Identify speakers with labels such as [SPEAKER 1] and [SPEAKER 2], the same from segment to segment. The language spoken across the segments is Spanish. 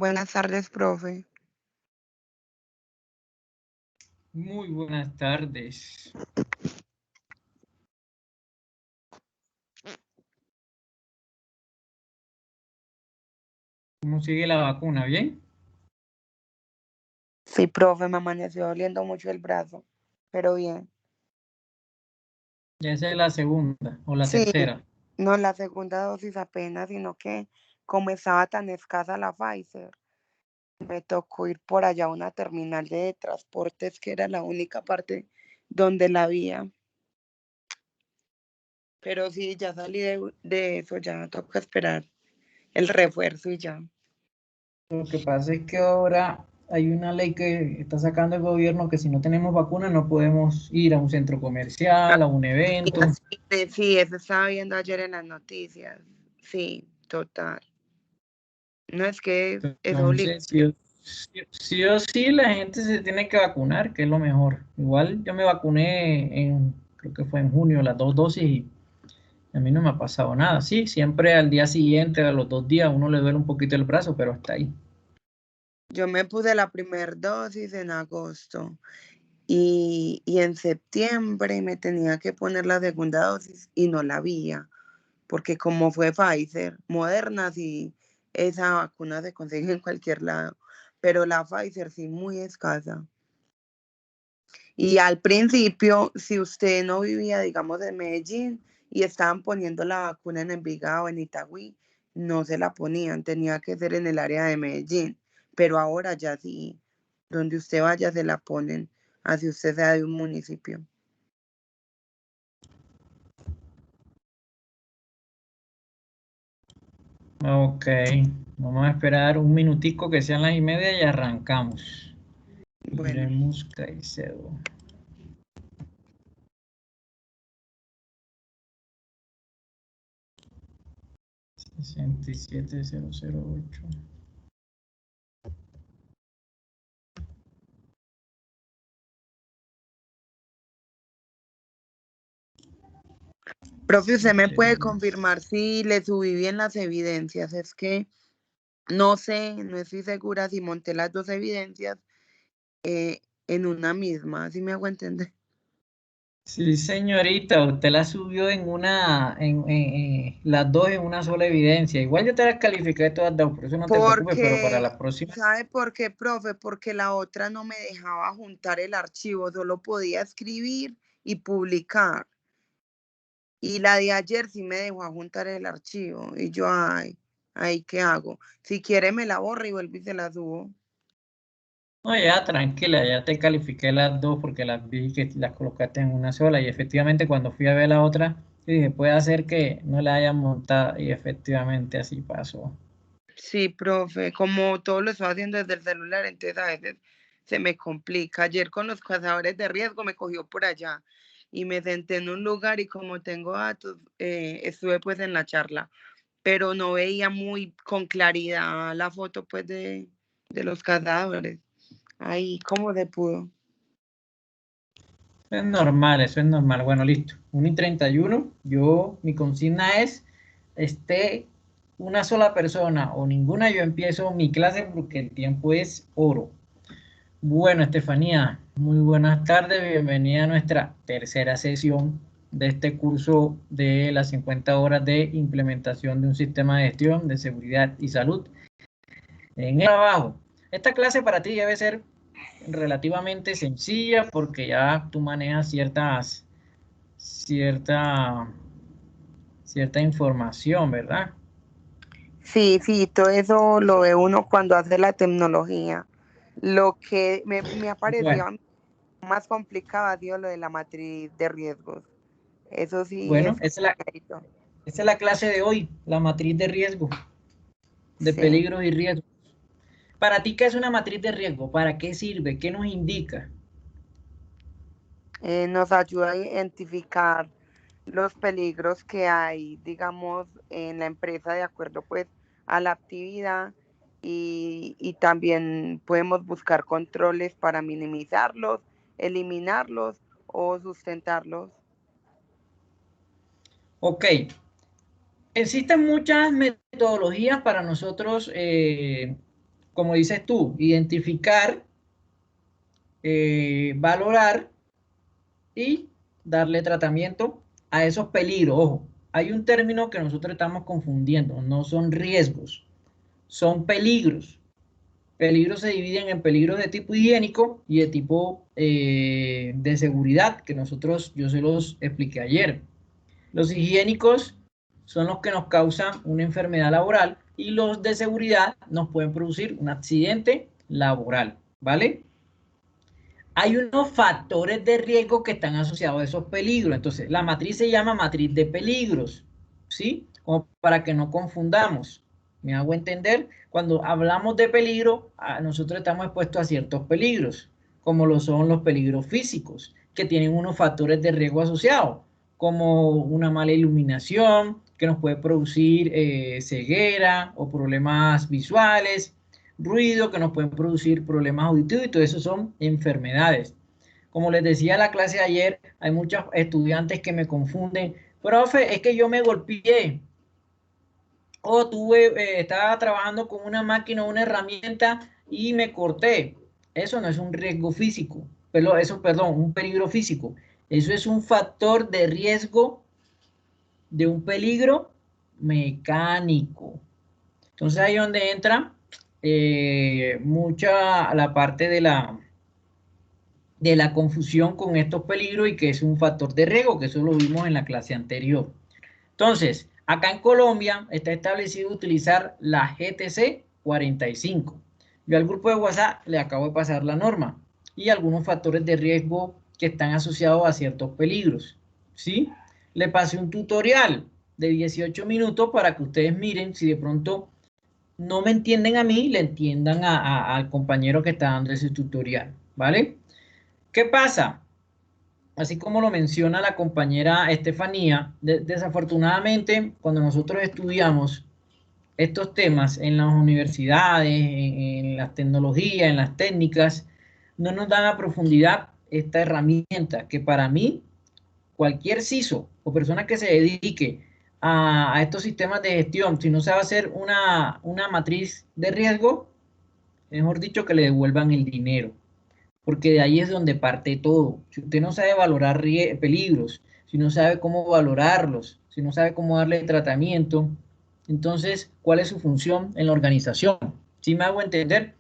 [SPEAKER 1] Buenas tardes, profe.
[SPEAKER 2] Muy buenas tardes. ¿Cómo sigue la vacuna? ¿Bien?
[SPEAKER 1] Sí, profe, me amaneció doliendo mucho el brazo, pero bien.
[SPEAKER 2] Ya esa es la segunda o la
[SPEAKER 1] Sí,
[SPEAKER 2] tercera.
[SPEAKER 1] no la segunda dosis apenas, sino que como estaba tan escasa la Pfizer, me tocó ir por allá a una terminal de transportes que era la única parte donde la había. Pero sí, ya salí de eso, ya toca esperar el refuerzo y ya.
[SPEAKER 2] Lo que pasa es que ahora hay una ley que está sacando el gobierno que si no tenemos vacuna no podemos ir a un centro comercial, a un evento.
[SPEAKER 1] Sí, eso estaba viendo ayer en las noticias. Sí, total. No es que es obligatorio.
[SPEAKER 2] Entonces, sí o sí la gente se tiene que vacunar, que es lo mejor. Igual yo me vacuné creo que fue en junio, las 2 dosis y a mí no me ha pasado nada. Sí, siempre al día siguiente, a los 2 días, uno le duele un poquito el brazo, pero hasta ahí.
[SPEAKER 1] Yo me puse la primera dosis en agosto y en septiembre me tenía que poner la segunda dosis y no la había, porque como fue Pfizer, Moderna sí, esa vacuna se consigue en cualquier lado, pero la Pfizer sí muy escasa. Y al principio, si usted no vivía, digamos, en Medellín y estaban poniendo la vacuna en Envigado, en Itagüí, no se la ponían, tenía que ser en el área de Medellín. Pero ahora ya sí, donde usted vaya se la ponen, así usted sea de un municipio.
[SPEAKER 2] Ok, vamos a esperar un minutico que sean las 1:30 y arrancamos.
[SPEAKER 1] Bueno,
[SPEAKER 2] Iremos Caicedo. 67008.
[SPEAKER 1] profe, usted me puede confirmar si le subí bien las evidencias. Es que no sé, no estoy segura si monté las dos evidencias en una misma, ¿sí me hago entender?
[SPEAKER 2] Sí, señorita, usted la subió las dos en una sola evidencia. Igual yo te las califiqué todas dos, por eso no te preocupes, pero para
[SPEAKER 1] Porque,
[SPEAKER 2] la próxima.
[SPEAKER 1] ¿sabe por qué, profe? Porque la otra no me dejaba juntar el archivo, solo podía escribir y publicar. Y la de ayer sí me dejó juntar el archivo. Y yo, ay, ¿qué hago? Si quiere me la borro y vuelvo y se la subo.
[SPEAKER 2] No, ya tranquila, ya te califiqué las dos porque las vi que las colocaste en una sola y efectivamente cuando fui a ver la otra, yo dije, puede ser que no la hayan montado y efectivamente así pasó.
[SPEAKER 1] Sí, profe, como todo lo estoy haciendo desde el celular, entonces a veces se me complica. Ayer con los cazadores de riesgo me cogió por allá y me senté en un lugar y como tengo datos, estuve pues en la charla, pero no veía muy con claridad la foto pues de los cadáveres. Ahí, ¿cómo se pudo?
[SPEAKER 2] Es normal, eso es normal. Bueno, listo. 1:31. Mi consigna es, esté una sola persona o ninguna, yo empiezo mi clase porque el tiempo es oro. Bueno, Estefanía, muy buenas tardes. Bienvenida a nuestra tercera sesión de este curso de las 50 horas de implementación de un sistema de gestión de seguridad y salud en el trabajo. Esta clase para ti debe ser relativamente sencilla porque ya tú manejas cierta información, ¿verdad?
[SPEAKER 1] Sí, todo eso lo ve uno cuando hace la tecnología. Lo que me ha
[SPEAKER 2] Bueno,
[SPEAKER 1] parecido a mí más complicado ha sido lo de la matriz de riesgos. Eso sí
[SPEAKER 2] bueno,
[SPEAKER 1] es
[SPEAKER 2] esa es la clase de hoy, la matriz de riesgo, de
[SPEAKER 1] sí.
[SPEAKER 2] peligros y riesgos. Para ti, ¿qué es una matriz de riesgo? ¿Para qué sirve? ¿Qué nos indica?
[SPEAKER 1] Nos ayuda a identificar los peligros que hay, digamos, en la empresa de acuerdo pues a la actividad y también podemos buscar controles para minimizarlos, eliminarlos o sustentarlos.
[SPEAKER 2] Ok, existen muchas metodologías para nosotros como dices tú, identificar, valorar y darle tratamiento a esos peligros. Ojo, hay un término que nosotros estamos confundiendo, no son riesgos, son peligros. Peligros se dividen en peligros de tipo higiénico y de tipo de seguridad, que yo se los expliqué ayer. Los higiénicos son los que nos causan una enfermedad laboral y los de seguridad nos pueden producir un accidente laboral, ¿vale? Hay unos factores de riesgo que están asociados a esos peligros. Entonces, la matriz se llama matriz de peligros, ¿sí? Como para que no confundamos. ¿Me hago entender? Cuando hablamos de peligro, nosotros estamos expuestos a ciertos peligros, como lo son los peligros físicos, que tienen unos factores de riesgo asociados, como una mala iluminación, que nos puede producir ceguera o problemas visuales, ruido, que nos pueden producir problemas auditivos, y todo eso son enfermedades. Como les decía en la clase de ayer, hay muchos estudiantes que me confunden. Profe, es que yo me golpeé. O estaba trabajando con una máquina o una herramienta y me corté. Eso no es un riesgo físico. Pero eso, perdón, un peligro físico. Eso es un factor de riesgo de un peligro mecánico. Entonces ahí es donde entra mucha la parte de la confusión con estos peligros y que es un factor de riesgo, que eso lo vimos en la clase anterior. Entonces, acá en Colombia está establecido utilizar la GTC 45. Yo al grupo de WhatsApp le acabo de pasar la norma y algunos factores de riesgo que están asociados a ciertos peligros, ¿sí? Le pasé un tutorial de 18 minutos para que ustedes miren si de pronto no me entienden a mí, le entiendan al compañero que está dando ese tutorial, ¿vale? ¿Qué pasa? Así como lo menciona la compañera Estefanía, desafortunadamente cuando nosotros estudiamos estos temas en las universidades, en las tecnologías, en las técnicas, no nos dan a profundidad esta herramienta que para mí cualquier CISO o persona que se dedique a estos sistemas de gestión, si no sabe hacer una matriz de riesgo, mejor dicho, que le devuelvan el dinero, porque de ahí es donde parte todo. Si usted no sabe valorar peligros, si no sabe cómo valorarlos, si no sabe cómo darle tratamiento, entonces, ¿cuál es su función en la organización? Si me hago entender,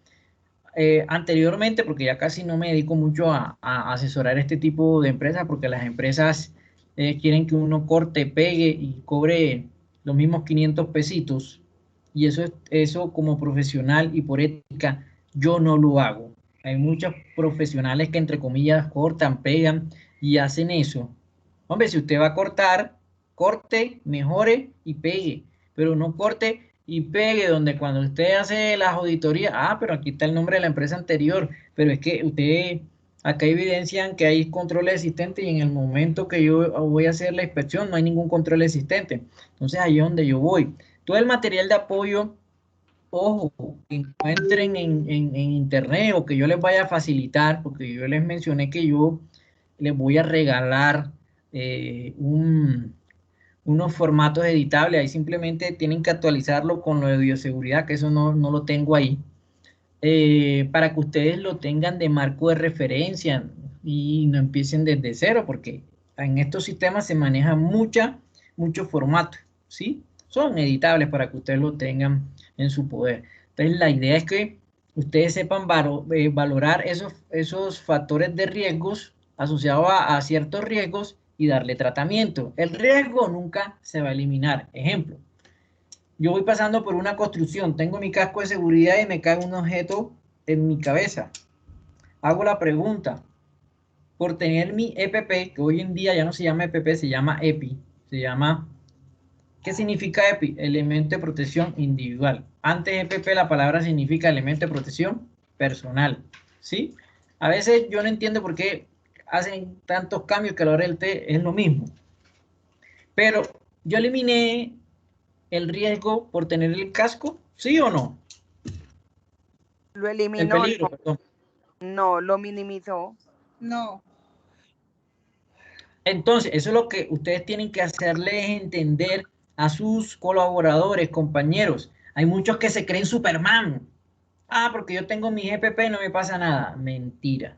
[SPEAKER 2] anteriormente, porque ya casi no me dedico mucho a asesorar este tipo de empresas, porque las empresas quieren que uno corte, pegue y cobre los mismos 500 pesitos, y eso como profesional y por ética, yo no lo hago. Hay muchos profesionales que entre comillas cortan, pegan y hacen eso. Hombre, si usted va a cortar, corte, mejore y pegue, pero no corte y pegue donde cuando usted hace las auditorías, pero aquí está el nombre de la empresa anterior, pero es que usted, acá evidencian que hay controles existentes y en el momento que yo voy a hacer la inspección no hay ningún control existente. Entonces ahí es donde yo voy. Todo el material de apoyo, ojo, que encuentren en internet o que yo les vaya a facilitar, porque yo les mencioné que yo les voy a regalar unos formatos editables, ahí simplemente tienen que actualizarlo con lo de bioseguridad, que eso no lo tengo ahí, para que ustedes lo tengan de marco de referencia y no empiecen desde cero, porque en estos sistemas se maneja mucho formato, ¿sí? Son editables para que ustedes lo tengan en su poder. Entonces, la idea es que ustedes sepan valorar esos factores de riesgos asociados a ciertos riesgos y darle tratamiento. El riesgo nunca se va a eliminar. Ejemplo, yo voy pasando por una construcción, tengo mi casco de seguridad y me cae un objeto en mi cabeza. Hago la pregunta, por tener mi EPP, que hoy en día ya no se llama EPP, se llama EPI, ¿qué significa EPI? Elemento de protección individual. Antes EPP la palabra significa elemento de protección personal, ¿sí? A veces yo no entiendo por qué hacen tantos cambios que a la hora del té es lo mismo. Pero yo eliminé el riesgo por tener el casco, ¿sí o no?
[SPEAKER 1] Lo
[SPEAKER 2] El
[SPEAKER 1] eliminó,
[SPEAKER 2] peligro,
[SPEAKER 1] no,
[SPEAKER 2] perdón.
[SPEAKER 1] no, lo minimizó.
[SPEAKER 3] No,
[SPEAKER 2] Entonces, eso es lo que ustedes tienen que hacerles entender a sus colaboradores, compañeros. Hay muchos que se creen Superman. Porque yo tengo mi GPP y no me pasa nada. Mentira.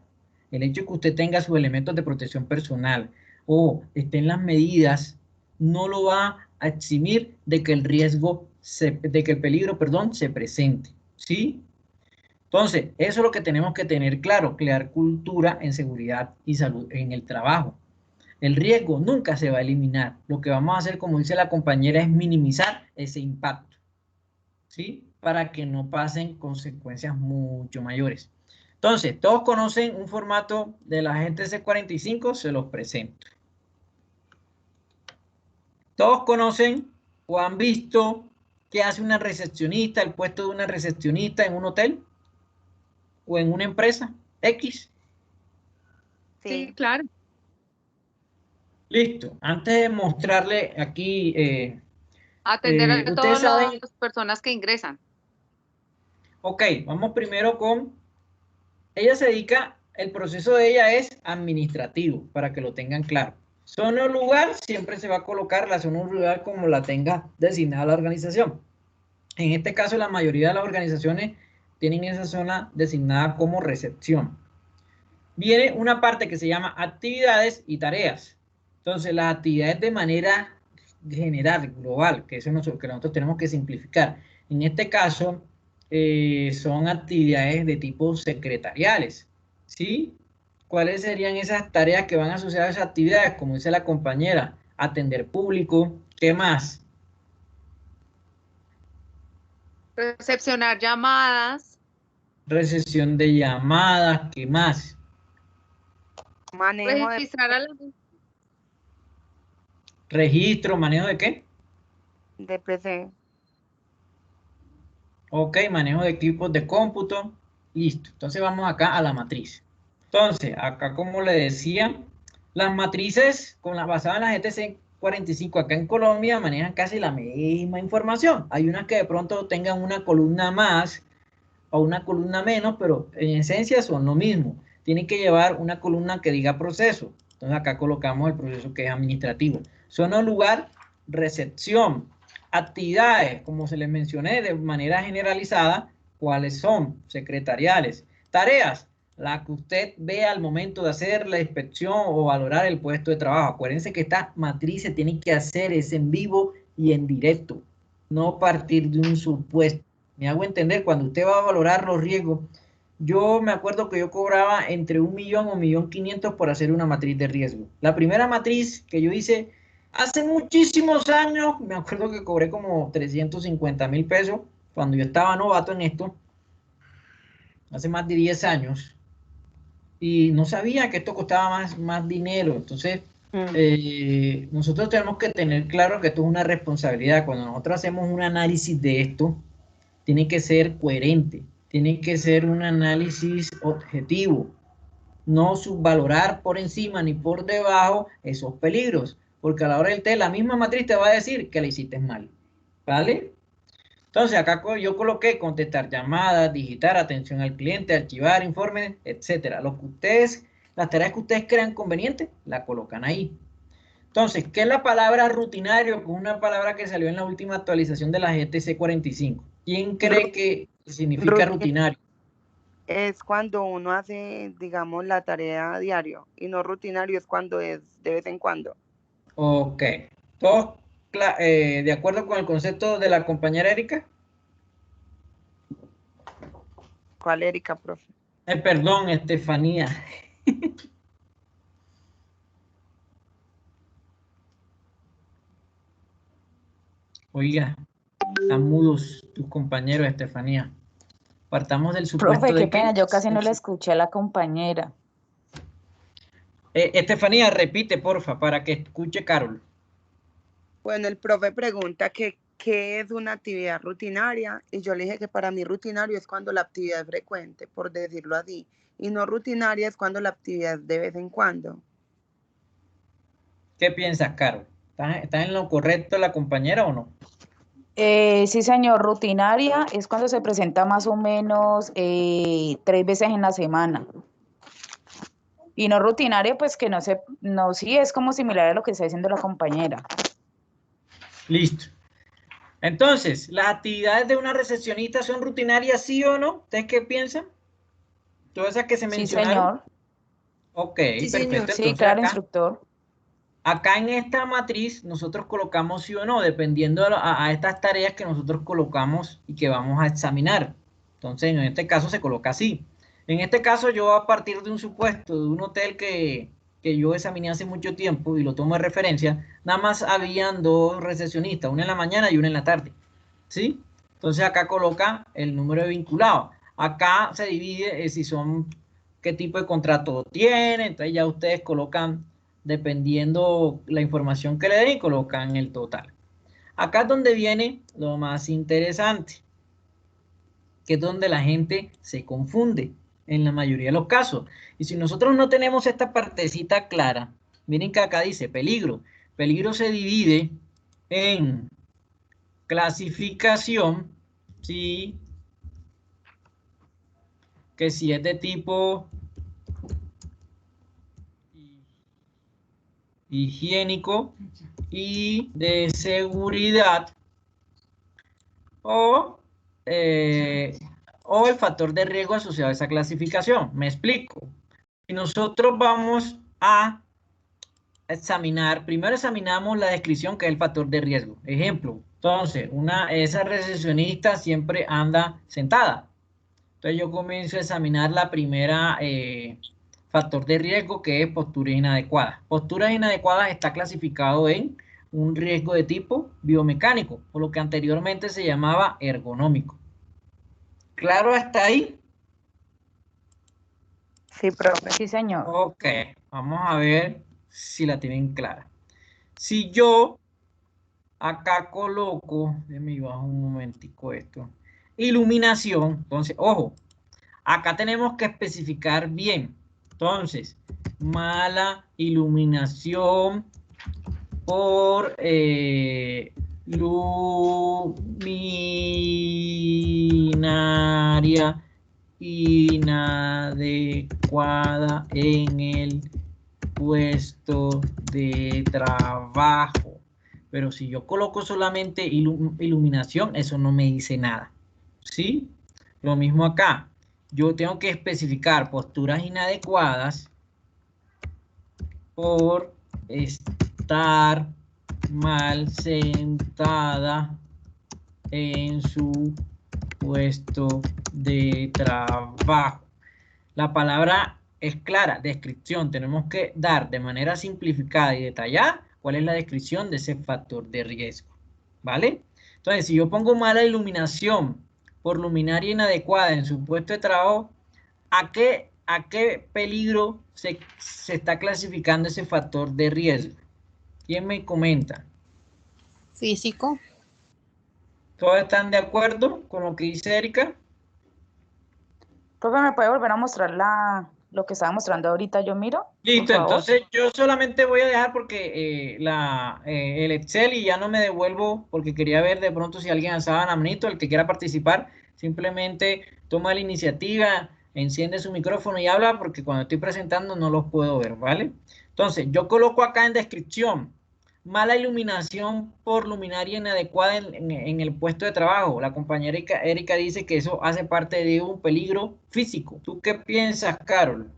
[SPEAKER 2] El hecho de que usted tenga sus elementos de protección personal o estén las medidas no lo va a eximir de que el riesgo, de que el peligro, perdón, se presente. ¿Sí? Entonces, eso es lo que tenemos que tener claro, crear cultura en seguridad y salud en el trabajo. El riesgo nunca se va a eliminar. Lo que vamos a hacer, como dice la compañera, es minimizar ese impacto, ¿sí? Para que no pasen consecuencias mucho mayores. Entonces, todos conocen un formato de la agente C45, se los presento. Todos conocen o han visto qué hace una recepcionista, el puesto de una recepcionista en un hotel o en una empresa X.
[SPEAKER 3] Sí, claro.
[SPEAKER 2] Listo. Antes de mostrarle aquí,
[SPEAKER 3] Atender a
[SPEAKER 2] ustedes
[SPEAKER 3] todas
[SPEAKER 2] saben.
[SPEAKER 3] las personas que ingresan.
[SPEAKER 2] Ok, vamos primero con. Ella se dedica, el proceso de ella es administrativo, para que lo tengan claro. Zona o lugar, siempre se va a colocar la zona o lugar como la tenga designada la organización. En este caso, la mayoría de las organizaciones tienen esa zona designada como recepción. Viene una parte que se llama actividades y tareas. Entonces, las actividades de manera general, global, que eso que nosotros tenemos que simplificar. En este caso, son actividades de tipo secretariales, ¿sí? ¿Cuáles serían esas tareas que van asociadas a esas actividades? Como dice la compañera, atender público, ¿qué más?
[SPEAKER 3] Recepcionar llamadas.
[SPEAKER 2] Recepción de llamadas, ¿qué más?
[SPEAKER 1] Manejo
[SPEAKER 3] Registrar a la...
[SPEAKER 2] Registro, manejo de qué?
[SPEAKER 1] de PC.
[SPEAKER 2] Ok, manejo de equipos de cómputo. Listo. Entonces vamos acá a la matriz. Entonces, acá como le decía, las matrices basadas en la GTC 45 acá en Colombia manejan casi la misma información. Hay unas que de pronto tengan una columna más o una columna menos, pero en esencia son lo mismo. Tienen que llevar una columna que diga proceso. Entonces acá colocamos el proceso que es administrativo. Zona o lugar, recepción. Actividades, como se les mencioné de manera generalizada, ¿cuáles son? Secretariales. Tareas, la que usted vea al momento de hacer la inspección o valorar el puesto de trabajo. Acuérdense que esta matriz se tiene que hacer es en vivo y en directo, no partir de un supuesto. Me hago entender, cuando usted va a valorar los riesgos, yo me acuerdo que yo cobraba entre 1.000.000 o 1.500.000 por hacer una matriz de riesgo. La primera matriz que yo hice hace muchísimos años, me acuerdo que cobré como 350.000 pesos cuando yo estaba novato en esto, hace más de 10 años, y no sabía que esto costaba más dinero. Entonces, nosotros tenemos que tener claro que esto es una responsabilidad. Cuando nosotros hacemos un análisis de esto, tiene que ser coherente, tiene que ser un análisis objetivo, no subvalorar por encima ni por debajo esos peligros, porque a la hora del test la misma matriz te va a decir que la hiciste mal, ¿vale? Entonces acá yo coloqué contestar llamadas, digitar, atención al cliente, archivar informes, etcétera. Las tareas que ustedes crean convenientes, la colocan ahí. Entonces, ¿qué es la palabra rutinario? Que es una palabra que salió en la última actualización de la GTC 45. ¿Quién cree que significa rutinario?
[SPEAKER 1] Es cuando uno hace, digamos, la tarea a diario, y no rutinario es cuando es de vez en cuando.
[SPEAKER 2] Ok. ¿Todos de acuerdo con el concepto de la compañera Erika?
[SPEAKER 1] ¿Cuál, Erika, profe?
[SPEAKER 2] Perdón, Estefanía. Oiga, están mudos tus compañeros, Estefanía. Partamos del supuesto
[SPEAKER 4] Profe, qué
[SPEAKER 2] de que...
[SPEAKER 4] pena, yo casi no le escuché a la compañera.
[SPEAKER 2] Estefanía, repite, porfa, para que escuche Carol.
[SPEAKER 1] Bueno, el profe pregunta que qué es una actividad rutinaria, y yo le dije que para mí rutinario es cuando la actividad es frecuente, por decirlo así, y no rutinaria es cuando la actividad es de vez en cuando.
[SPEAKER 2] ¿Qué piensas, Carol? ¿Está en lo correcto la compañera o no?
[SPEAKER 4] Sí, señor, rutinaria es cuando se presenta más o menos 3 veces en la semana. Y no rutinaria, pues que sí, es como similar a lo que está diciendo la compañera.
[SPEAKER 2] Listo. Entonces, ¿las actividades de una recepcionista son rutinarias, sí o no? ¿Ustedes qué piensan? Todas esas que se
[SPEAKER 4] Sí,
[SPEAKER 2] mencionaron.
[SPEAKER 4] señor.
[SPEAKER 2] Ok,
[SPEAKER 5] Sí,
[SPEAKER 2] perfecto.
[SPEAKER 5] señor.
[SPEAKER 2] Entonces,
[SPEAKER 4] Sí, claro,
[SPEAKER 2] acá,
[SPEAKER 4] instructor.
[SPEAKER 2] acá en esta matriz nosotros colocamos sí o no, dependiendo a estas tareas que nosotros colocamos y que vamos a examinar. Entonces, en este caso se coloca así. En este caso, yo a partir de un supuesto, de un hotel que yo examiné hace mucho tiempo y lo tomo de referencia, nada más habían 2 recepcionistas, una en la mañana y una en la tarde. ¿Sí? Entonces acá coloca el número de vinculados. Acá se divide si son, qué tipo de contrato tienen. Entonces ya ustedes colocan, dependiendo la información que le den, colocan el total. Acá es donde viene lo más interesante, que es donde la gente se confunde en la mayoría de los casos. Y si nosotros no tenemos esta partecita clara, miren que acá dice peligro. Peligro se divide en clasificación, sí, que si es de tipo higiénico y de seguridad, o el factor de riesgo asociado a esa clasificación. Me explico. Si nosotros vamos a examinar, primero examinamos la descripción, que es el factor de riesgo. Ejemplo, entonces, esa recepcionista siempre anda sentada. Entonces yo comienzo a examinar la primera factor de riesgo, que es posturas inadecuadas. Posturas inadecuadas está clasificado en un riesgo de tipo biomecánico, o lo que anteriormente se llamaba ergonómico. ¿Claro hasta ahí?
[SPEAKER 1] Sí, profe.
[SPEAKER 4] Sí, señor.
[SPEAKER 2] Ok, vamos a ver si la tienen clara. Si yo acá coloco, déjame bajo un momentico esto, iluminación, entonces, ojo, acá tenemos que especificar bien. Entonces, mala iluminación por luminaria inadecuada en el puesto de trabajo. Pero si yo coloco solamente iluminación, eso no me dice nada. ¿Sí? Lo mismo acá. Yo tengo que especificar posturas inadecuadas por estar mal sentada en su puesto de trabajo. La palabra es clara, descripción. Tenemos que dar de manera simplificada y detallada cuál es la descripción de ese factor de riesgo. ¿Vale? Entonces, si yo pongo mala iluminación por luminaria inadecuada en su puesto de trabajo, ¿a qué peligro se está clasificando ese factor de riesgo? ¿Quién me comenta?
[SPEAKER 5] Físico.
[SPEAKER 2] ¿Todos están de acuerdo con lo que dice Erika?
[SPEAKER 4] Profe, ¿me puede volver a mostrar lo que estaba mostrando ahorita? Yo miro.
[SPEAKER 2] Listo,
[SPEAKER 4] Por favor.
[SPEAKER 2] entonces yo solamente voy a dejar porque el Excel, y ya no me devuelvo porque quería ver de pronto si alguien alzaba la manito. El que quiera participar simplemente toma la iniciativa, enciende su micrófono y habla, porque cuando estoy presentando no los puedo ver, ¿vale? Entonces yo coloco acá en descripción: mala iluminación por luminaria inadecuada en el puesto de trabajo. La compañera Erika dice que eso hace parte de un peligro físico. ¿Tú qué piensas, Carol?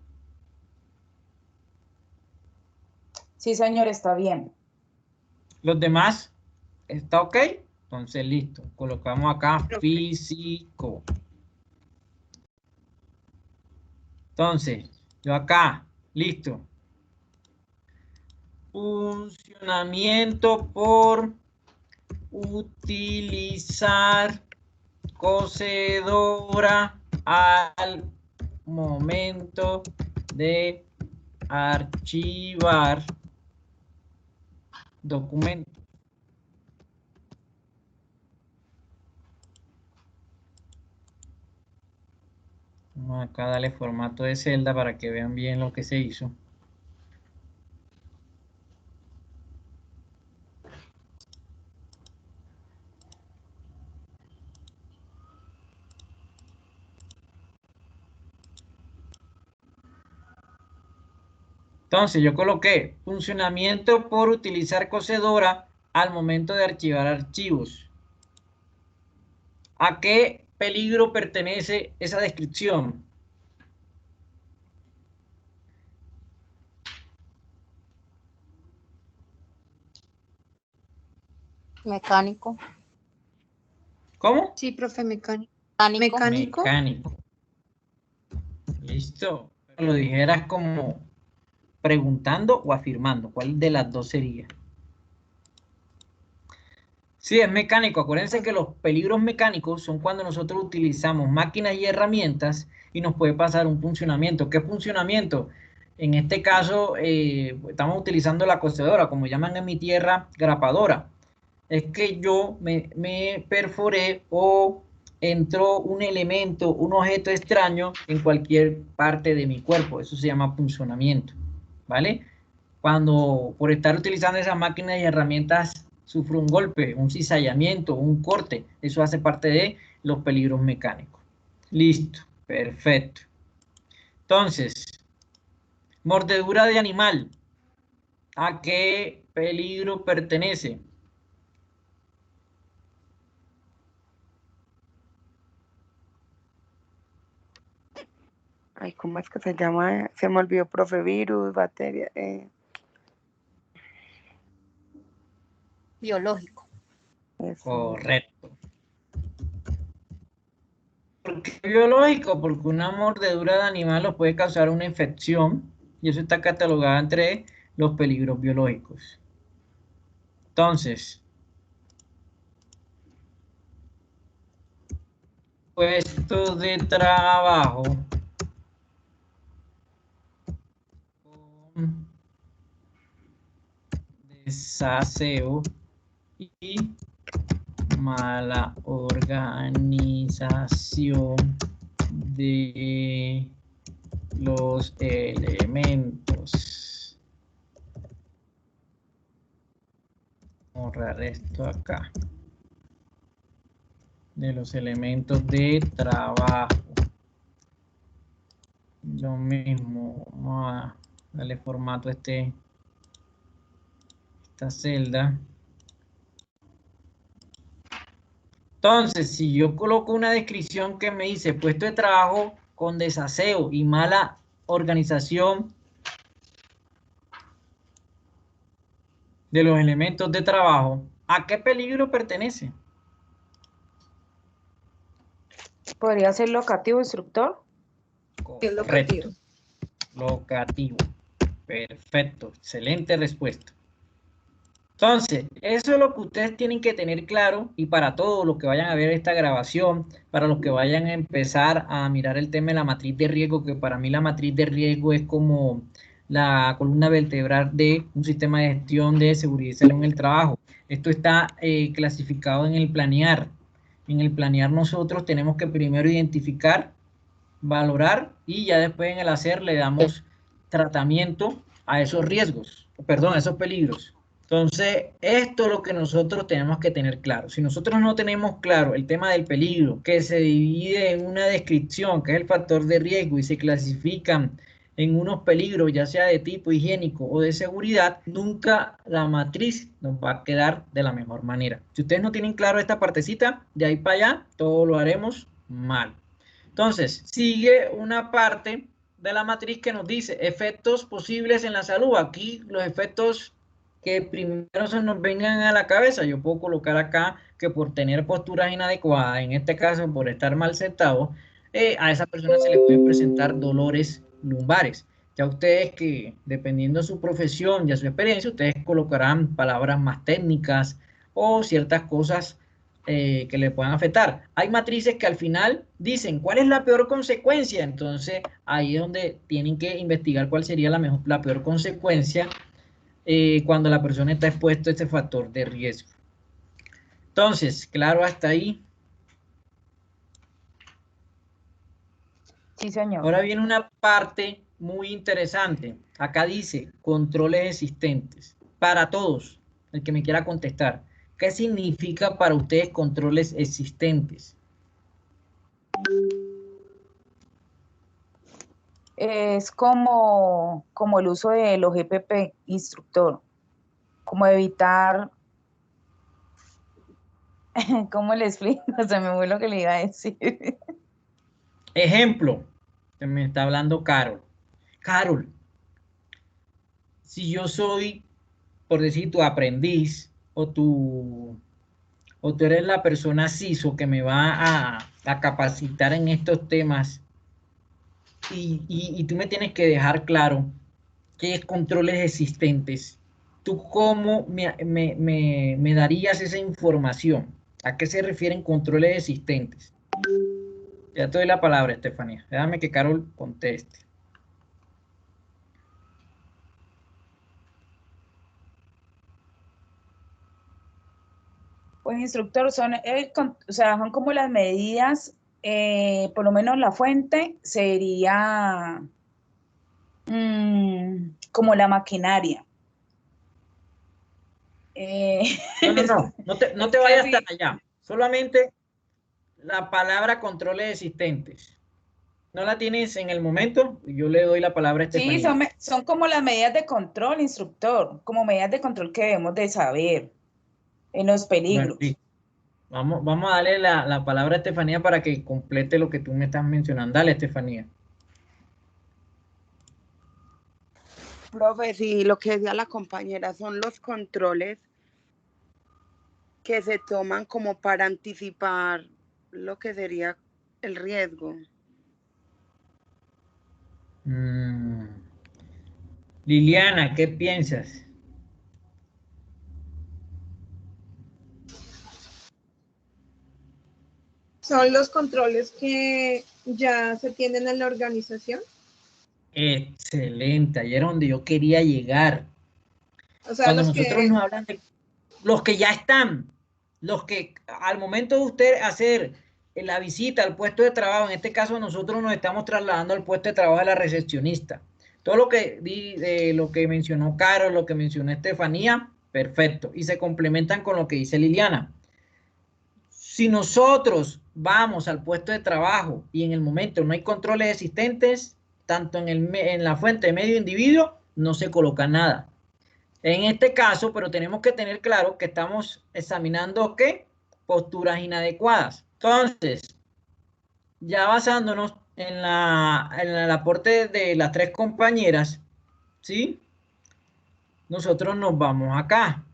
[SPEAKER 4] Sí, señor, está bien.
[SPEAKER 2] Los demás, ¿está ok? Entonces, listo. Colocamos acá físico. Entonces, yo acá, listo. Funcionamiento por utilizar cocedora al momento de archivar documentos. Vamos acá a darle formato de celda para que vean bien lo que se hizo. Entonces yo coloqué funcionamiento por utilizar cocedora al momento de archivar archivos. ¿A qué peligro pertenece esa descripción?
[SPEAKER 5] Mecánico.
[SPEAKER 2] ¿Cómo?
[SPEAKER 6] Sí, profe, mecánico.
[SPEAKER 5] Mecánico.
[SPEAKER 2] Mecánico. Listo. Lo dijeras como preguntando o afirmando. ¿Cuál de las dos sería? Sí, es mecánico. Acuérdense que los peligros mecánicos son cuando nosotros utilizamos máquinas y herramientas y nos puede pasar un funcionamiento. ¿Qué funcionamiento? En este caso, estamos utilizando la cosedora, como llaman en mi tierra, grapadora. Es que yo me perforé o entró un elemento, un objeto extraño en cualquier parte de mi cuerpo. Eso se llama punzonamiento, ¿vale? Cuando por estar utilizando esas máquinas y herramientas sufro un golpe, un cizallamiento, un corte, eso hace parte de los peligros mecánicos. Listo, perfecto. Entonces, mordedura de animal, ¿a qué peligro pertenece?
[SPEAKER 1] Ay, ¿cómo es que se llama? Se me olvidó, profe, virus, bacteria.
[SPEAKER 5] Biológico.
[SPEAKER 1] Eso.
[SPEAKER 2] Correcto. ¿Por qué biológico? Porque una mordedura de animal los puede causar una infección y eso está catalogado entre los peligros biológicos. Entonces, puesto de trabajo con desaseo y mala organización de los elementos. Vamos a borrar esto acá. De los elementos de trabajo. Lo mismo, vamos a darle formato a esta celda. Entonces, si yo coloco una descripción que me dice puesto de trabajo con desaseo y mala organización de los elementos de trabajo, ¿a qué peligro pertenece?
[SPEAKER 4] ¿Podría ser locativo, instructor?
[SPEAKER 2] Correcto. Locativo. Perfecto. Excelente respuesta. Entonces, eso es lo que ustedes tienen que tener claro y para todos los que vayan a ver esta grabación, para los que vayan a empezar a mirar el tema de la matriz de riesgo, que para mí la matriz de riesgo es como la columna vertebral de un sistema de gestión de seguridad y salud en el trabajo. Esto está clasificado en el planear. En el planear nosotros tenemos que primero identificar, valorar y ya después en el hacer le damos tratamiento a esos riesgos, perdón, a esos peligros. Entonces, esto es lo que nosotros tenemos que tener claro. Si nosotros no tenemos claro el tema del peligro, que se divide en una descripción, que es el factor de riesgo, y se clasifican en unos peligros, ya sea de tipo higiénico o de seguridad, nunca la matriz nos va a quedar de la mejor manera. Si ustedes no tienen claro esta partecita, de ahí para allá, todo lo haremos mal. Entonces, sigue una parte de la matriz que nos dice efectos posibles en la salud. Aquí los efectos que primero se nos vengan a la cabeza. Yo puedo colocar acá que por tener posturas inadecuadas, en este caso por estar mal sentado, a esa persona se le pueden presentar dolores lumbares. Ya ustedes que, dependiendo de su profesión y de su experiencia, ustedes colocarán palabras más técnicas o ciertas cosas que le puedan afectar. Hay matrices que al final dicen cuál es la peor consecuencia, entonces ahí es donde tienen que investigar cuál sería la peor consecuencia cuando la persona está expuesta a este factor de riesgo. Entonces, claro, hasta ahí.
[SPEAKER 4] Sí, señor.
[SPEAKER 2] Ahora viene una parte muy interesante. Acá dice controles existentes. Para todos, el que me quiera contestar. ¿Qué significa para ustedes controles existentes?
[SPEAKER 4] Es como el uso de los EPP, instructor, como evitar ¿Cómo le explico? Se me fue lo que le iba a decir.
[SPEAKER 2] Ejemplo, que me está hablando Carol. Carol, si yo soy, por decir, tu aprendiz o tú eres la persona CISO que me va a capacitar en estos temas y tú me tienes que dejar claro qué controles existentes, ¿tú cómo me darías esa información? ¿A qué se refieren controles existentes? Ya te doy la palabra, Estefanía. Déjame que Carol conteste.
[SPEAKER 4] Pues instructor, o sea, son como las medidas, por lo menos la fuente sería como la maquinaria.
[SPEAKER 2] No te vayas hasta allá. Solamente la palabra controles existentes. ¿No la tienes en el momento? Yo le doy la palabra a Estefanía.
[SPEAKER 4] Sí, son como las medidas de control, instructor, como medidas de control que debemos de saber en los peligros.
[SPEAKER 2] Bueno, sí. Vamos a darle la palabra a Estefanía para que complete lo que tú me estás mencionando. Dale, Estefanía.
[SPEAKER 1] Profe, sí, lo que decía la compañera son los controles que se toman como para anticipar lo que sería el riesgo.
[SPEAKER 2] Liliana, ¿qué piensas?
[SPEAKER 6] ¿Son los controles que ya se tienen en la organización?
[SPEAKER 2] Excelente, ayer era donde yo quería llegar.
[SPEAKER 6] O sea,
[SPEAKER 2] Cuando
[SPEAKER 6] los
[SPEAKER 2] nosotros
[SPEAKER 6] que...
[SPEAKER 2] nos hablan de los que ya están, los que al momento de usted hacer la visita al puesto de trabajo, en este caso nosotros nos estamos trasladando al puesto de trabajo de la recepcionista. Todo lo que lo que mencionó Carol, lo que mencionó Estefanía, perfecto. Y se complementan con lo que dice Liliana. Si nosotros vamos al puesto de trabajo y en el momento no hay controles existentes, tanto en la fuente de medio individuo, no se coloca nada. En este caso, pero tenemos que tener claro que estamos examinando ¿qué? Posturas inadecuadas. Entonces, ya basándonos en el aporte de las tres compañeras, ¿sí? Nosotros nos vamos acá.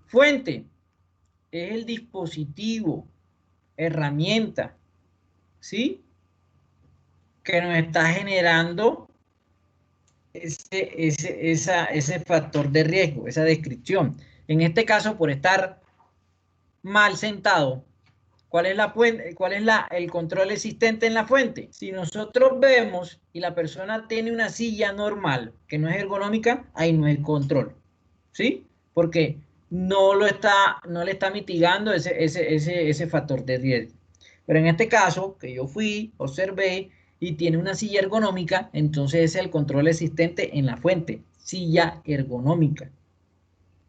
[SPEAKER 2] Fuente es el dispositivo, herramienta, ¿sí? Que nos está generando ese factor de riesgo, esa descripción. En este caso, por estar mal sentado, ¿cuál es el control existente en la fuente? Si nosotros vemos y la persona tiene una silla normal, que no es ergonómica, ahí no hay control, ¿sí? Porque no le está mitigando ese factor de riesgo. Pero en este caso, que yo fui, observé, y tiene una silla ergonómica, entonces ese es el control existente en la fuente, silla ergonómica.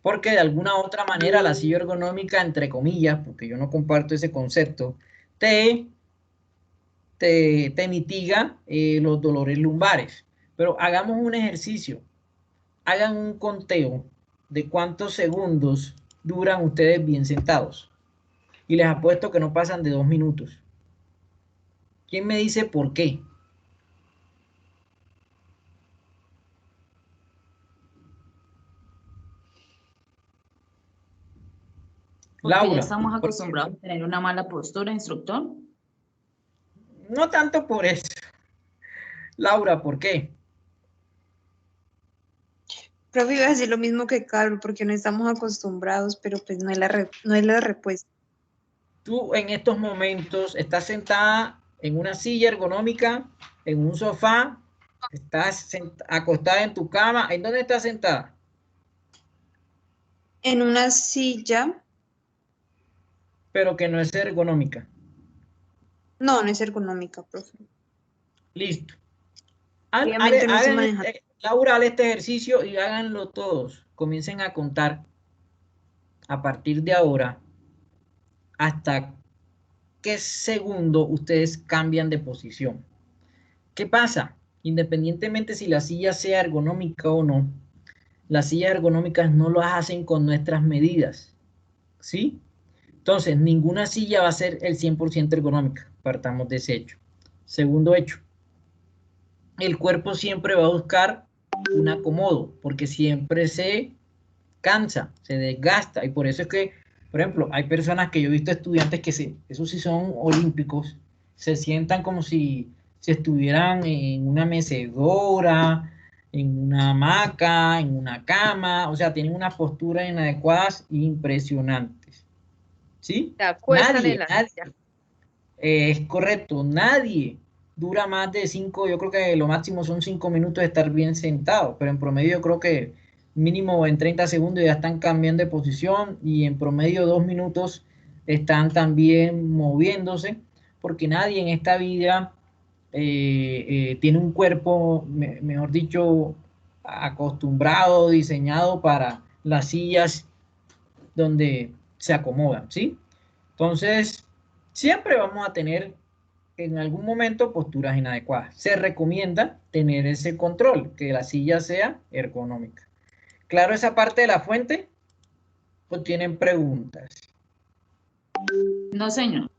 [SPEAKER 2] Porque de alguna otra manera la silla ergonómica, entre comillas, porque yo no comparto ese concepto, te mitiga los dolores lumbares. Pero hagamos un ejercicio, hagan un conteo de cuántos segundos duran ustedes bien sentados. Y les apuesto que no pasan de 2 minutos. ¿Quién me dice por qué?
[SPEAKER 4] Porque
[SPEAKER 2] Laura,
[SPEAKER 4] ya estamos acostumbrados a tener una mala postura, instructor.
[SPEAKER 2] No tanto por eso. Laura, ¿por qué?
[SPEAKER 5] Profe, iba a decir lo mismo que Carlos, porque no estamos acostumbrados, pero pues no es la respuesta.
[SPEAKER 2] Tú en estos momentos estás sentada en una silla ergonómica, en un sofá, estás acostada en tu cama. ¿En dónde estás sentada?
[SPEAKER 5] En una silla,
[SPEAKER 2] Pero que no es ergonómica.
[SPEAKER 5] no es ergonómica, profe.
[SPEAKER 2] Listo.
[SPEAKER 5] Obviamente no se maneja.
[SPEAKER 2] Laura, haga este ejercicio y háganlo todos. Comiencen a contar a partir de ahora hasta qué segundo ustedes cambian de posición. ¿Qué pasa? Independientemente si la silla sea ergonómica o no, las sillas ergonómicas no lo hacen con nuestras medidas. ¿sí? Entonces, ninguna silla va a ser el 100% ergonómica. Partamos de ese hecho. Segundo hecho, el cuerpo siempre va a buscar un acomodo, porque siempre se cansa, se desgasta, y por eso es que, por ejemplo, hay personas que yo he visto estudiantes que esos sí son olímpicos, se sientan como si estuvieran en una mecedora, en una hamaca, en una cama, o sea, tienen unas posturas inadecuadas impresionantes, ¿sí?
[SPEAKER 3] Se acuestan en la
[SPEAKER 2] Nadie,
[SPEAKER 3] silla.
[SPEAKER 2] es correcto, nadie dura más de 5, yo creo que lo máximo son 5 minutos de estar bien sentado, pero en promedio yo creo que mínimo en 30 segundos ya están cambiando de posición y en promedio 2 minutos están también moviéndose, porque nadie en esta vida tiene un cuerpo, mejor dicho, acostumbrado, diseñado para las sillas donde se acomodan, ¿sí? Entonces, siempre vamos a tener en algún momento posturas inadecuadas. Se recomienda tener ese control, que la silla sea ergonómica. ¿Claro esa parte de la fuente? ¿O tienen preguntas?
[SPEAKER 4] No, señor.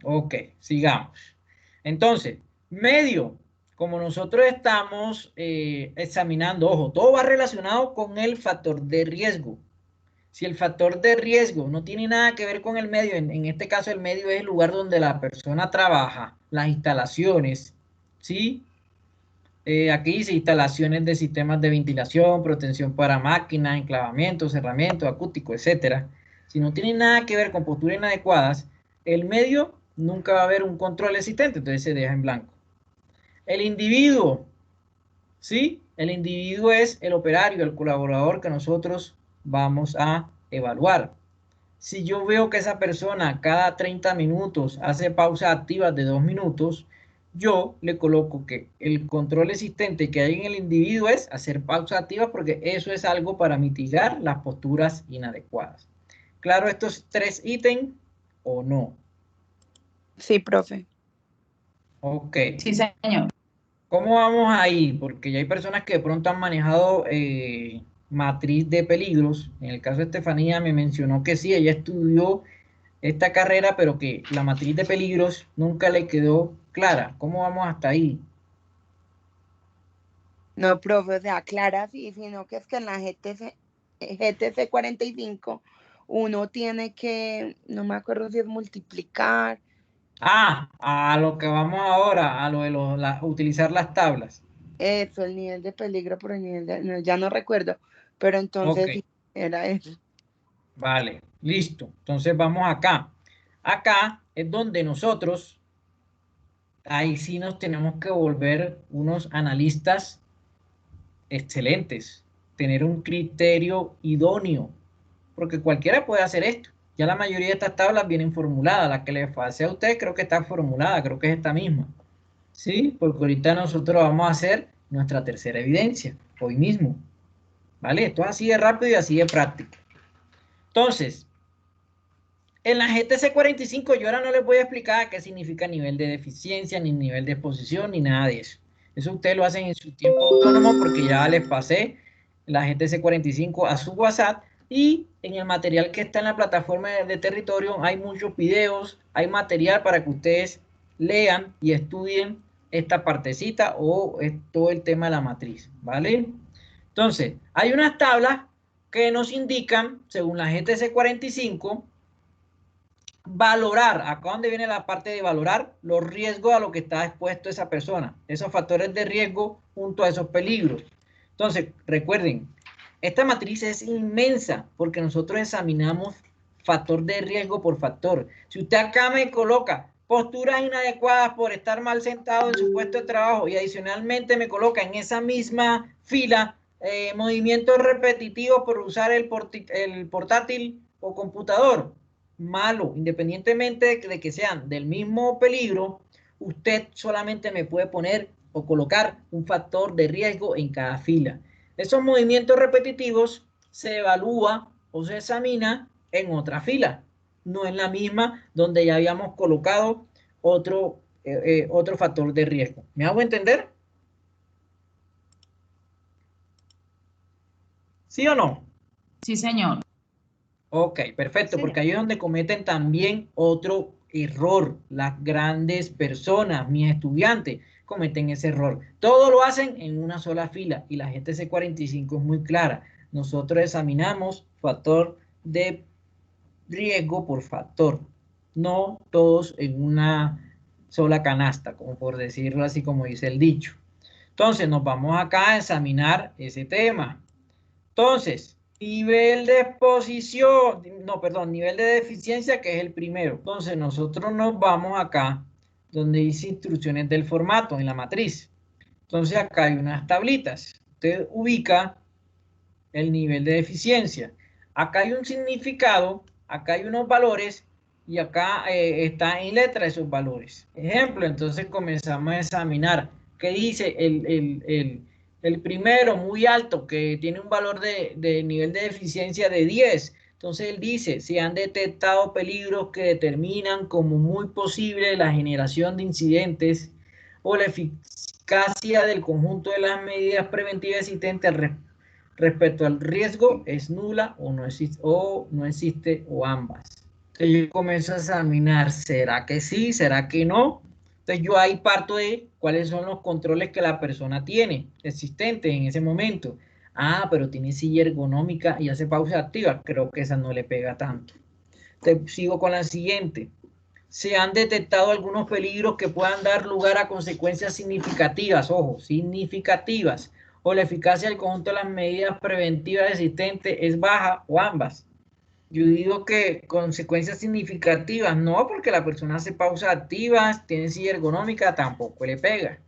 [SPEAKER 2] Ok, sigamos. Entonces, medio, como nosotros estamos examinando, ojo, todo va relacionado con el factor de riesgo. Si el factor de riesgo no tiene nada que ver con el medio, en este caso el medio es el lugar donde la persona trabaja, las instalaciones, ¿sí? Aquí dice instalaciones de sistemas de ventilación, protección para máquinas, enclavamiento, cerramiento, acústico, etcétera. Si no tiene nada que ver con posturas inadecuadas, el medio nunca va a haber un control existente, entonces se deja en blanco. El individuo, ¿sí? El individuo es el operario, el colaborador que nosotros vamos a evaluar. Si yo veo que esa persona cada 30 minutos hace pausas activas de 2 minutos, yo le coloco que el control existente que hay en el individuo es hacer pausas activas porque eso es algo para mitigar las posturas inadecuadas. ¿Claro estos 3 ítems o no?
[SPEAKER 1] Sí, profe.
[SPEAKER 2] Ok.
[SPEAKER 4] Sí, señor.
[SPEAKER 2] ¿Cómo vamos ahí? Porque ya hay personas que de pronto han manejado matriz de peligros. En el caso de Estefanía me mencionó que sí, ella estudió esta carrera, pero que la matriz de peligros nunca le quedó clara. ¿Cómo vamos hasta ahí?
[SPEAKER 1] No, profe, o sea, clara sí, sino que es que en la GTC 45 uno tiene que, no me acuerdo si es multiplicar.
[SPEAKER 2] Ah, a lo que vamos ahora, a lo de utilizar las tablas.
[SPEAKER 1] Eso, el nivel de peligro por el nivel de, no, ya no recuerdo, pero entonces
[SPEAKER 2] Ok,
[SPEAKER 1] sí, era eso.
[SPEAKER 2] vale, listo. Entonces vamos acá. Acá es donde nosotros, ahí sí nos tenemos que volver unos analistas excelentes, tener un criterio idóneo, porque cualquiera puede hacer esto. Ya la mayoría de estas tablas vienen formuladas. La que le pasé a usted creo que está formulada, creo que es esta misma. ¿Sí? Porque ahorita nosotros vamos a hacer nuestra tercera evidencia, hoy mismo. ¿Vale? Esto es así de rápido y así de práctico. Entonces, en la GTC 45 yo ahora no les voy a explicar qué significa nivel de deficiencia, ni nivel de exposición, ni nada de eso. Eso ustedes lo hacen en su tiempo autónomo porque ya les pasé la GTC 45 a su WhatsApp y en el material que está en la plataforma de territorio hay muchos videos, hay material para que ustedes lean y estudien esta partecita o todo el tema de la matriz, ¿vale? Entonces, hay unas tablas que nos indican, según la GTC 45, valorar, acá donde viene la parte de valorar los riesgos a lo que está expuesto esa persona, esos factores de riesgo junto a esos peligros. Entonces, recuerden, esta matriz es inmensa porque nosotros examinamos factor de riesgo por factor. Si usted acá me coloca posturas inadecuadas por estar mal sentado en su puesto de trabajo y adicionalmente me coloca en esa misma fila movimientos repetitivos por usar el portátil o computador, malo, independientemente de que sean del mismo peligro, usted solamente me puede poner o colocar un factor de riesgo en cada fila. Esos movimientos repetitivos se evalúa o se examina en otra fila, no en la misma donde ya habíamos colocado otro factor de riesgo. ¿Me hago entender? ¿Sí o no?
[SPEAKER 4] Sí, señor.
[SPEAKER 2] Ok, perfecto,
[SPEAKER 5] Sí.
[SPEAKER 2] porque ahí es donde cometen también otro error. Las grandes personas, mis estudiantes, cometen ese error. Todo lo hacen en una sola fila y la GTC 45 es muy clara. Nosotros examinamos factor de riesgo por factor, no todos en una sola canasta, como por decirlo así, como dice el dicho. Entonces, nos vamos acá a examinar ese tema. Entonces, nivel de exposición, no, perdón, nivel de deficiencia, que es el primero. Entonces, nosotros nos vamos acá, donde dice instrucciones del formato, en la matriz. Entonces, acá hay unas tablitas. Usted ubica el nivel de deficiencia. Acá hay un significado, acá hay unos valores, y acá está en letra esos valores. Ejemplo, entonces comenzamos a examinar qué dice el primero muy alto, que tiene un valor de nivel de eficiencia de 10. Entonces él dice, se han detectado peligros que determinan como muy posible la generación de incidentes o la eficacia del conjunto de las medidas preventivas existentes respecto al riesgo es nula o no existe o ambas. Entonces yo comienzo a examinar, ¿será que sí? ¿Será que no? Entonces yo ahí parto de cuáles son los controles que la persona tiene existentes en ese momento. Ah, pero tiene silla ergonómica y hace pausa activa. Creo que esa no le pega tanto. Entonces sigo con la siguiente. Se han detectado algunos peligros que puedan dar lugar a consecuencias significativas, ojo, significativas, o la eficacia del conjunto de las medidas preventivas existentes es baja o ambas. Yo digo que consecuencias significativas no, porque la persona hace pausas activas, tiene silla ergonómica, tampoco le pega.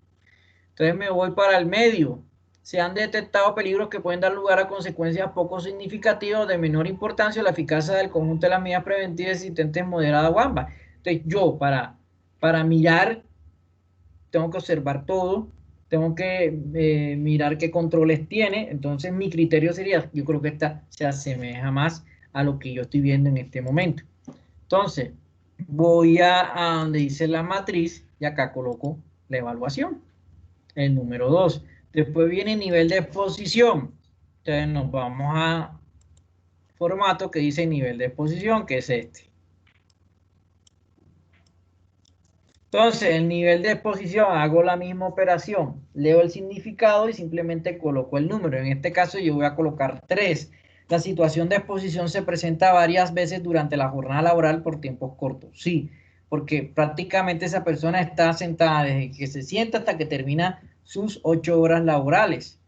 [SPEAKER 2] Entonces me voy para el medio. Se han detectado peligros que pueden dar lugar a consecuencias poco significativas o de menor importancia o la eficacia del conjunto de las medidas preventivas existentes moderada o ambas. Entonces yo para mirar tengo que observar todo, tengo que mirar qué controles tiene. Entonces mi criterio sería, yo creo que esta se asemeja más a lo que yo estoy viendo en este momento. Entonces voy a donde dice la matriz y acá coloco la evaluación, el número 2. Después viene nivel de exposición. Entonces nos vamos a formato que dice nivel de exposición, que es este. Entonces, el nivel de exposición, hago la misma operación, leo el significado y simplemente coloco el número. En este caso yo voy a colocar 3. La situación de exposición se presenta varias veces durante la jornada laboral por tiempos cortos. Sí, porque prácticamente esa persona está sentada desde que se sienta hasta que termina sus 8 horas laborales.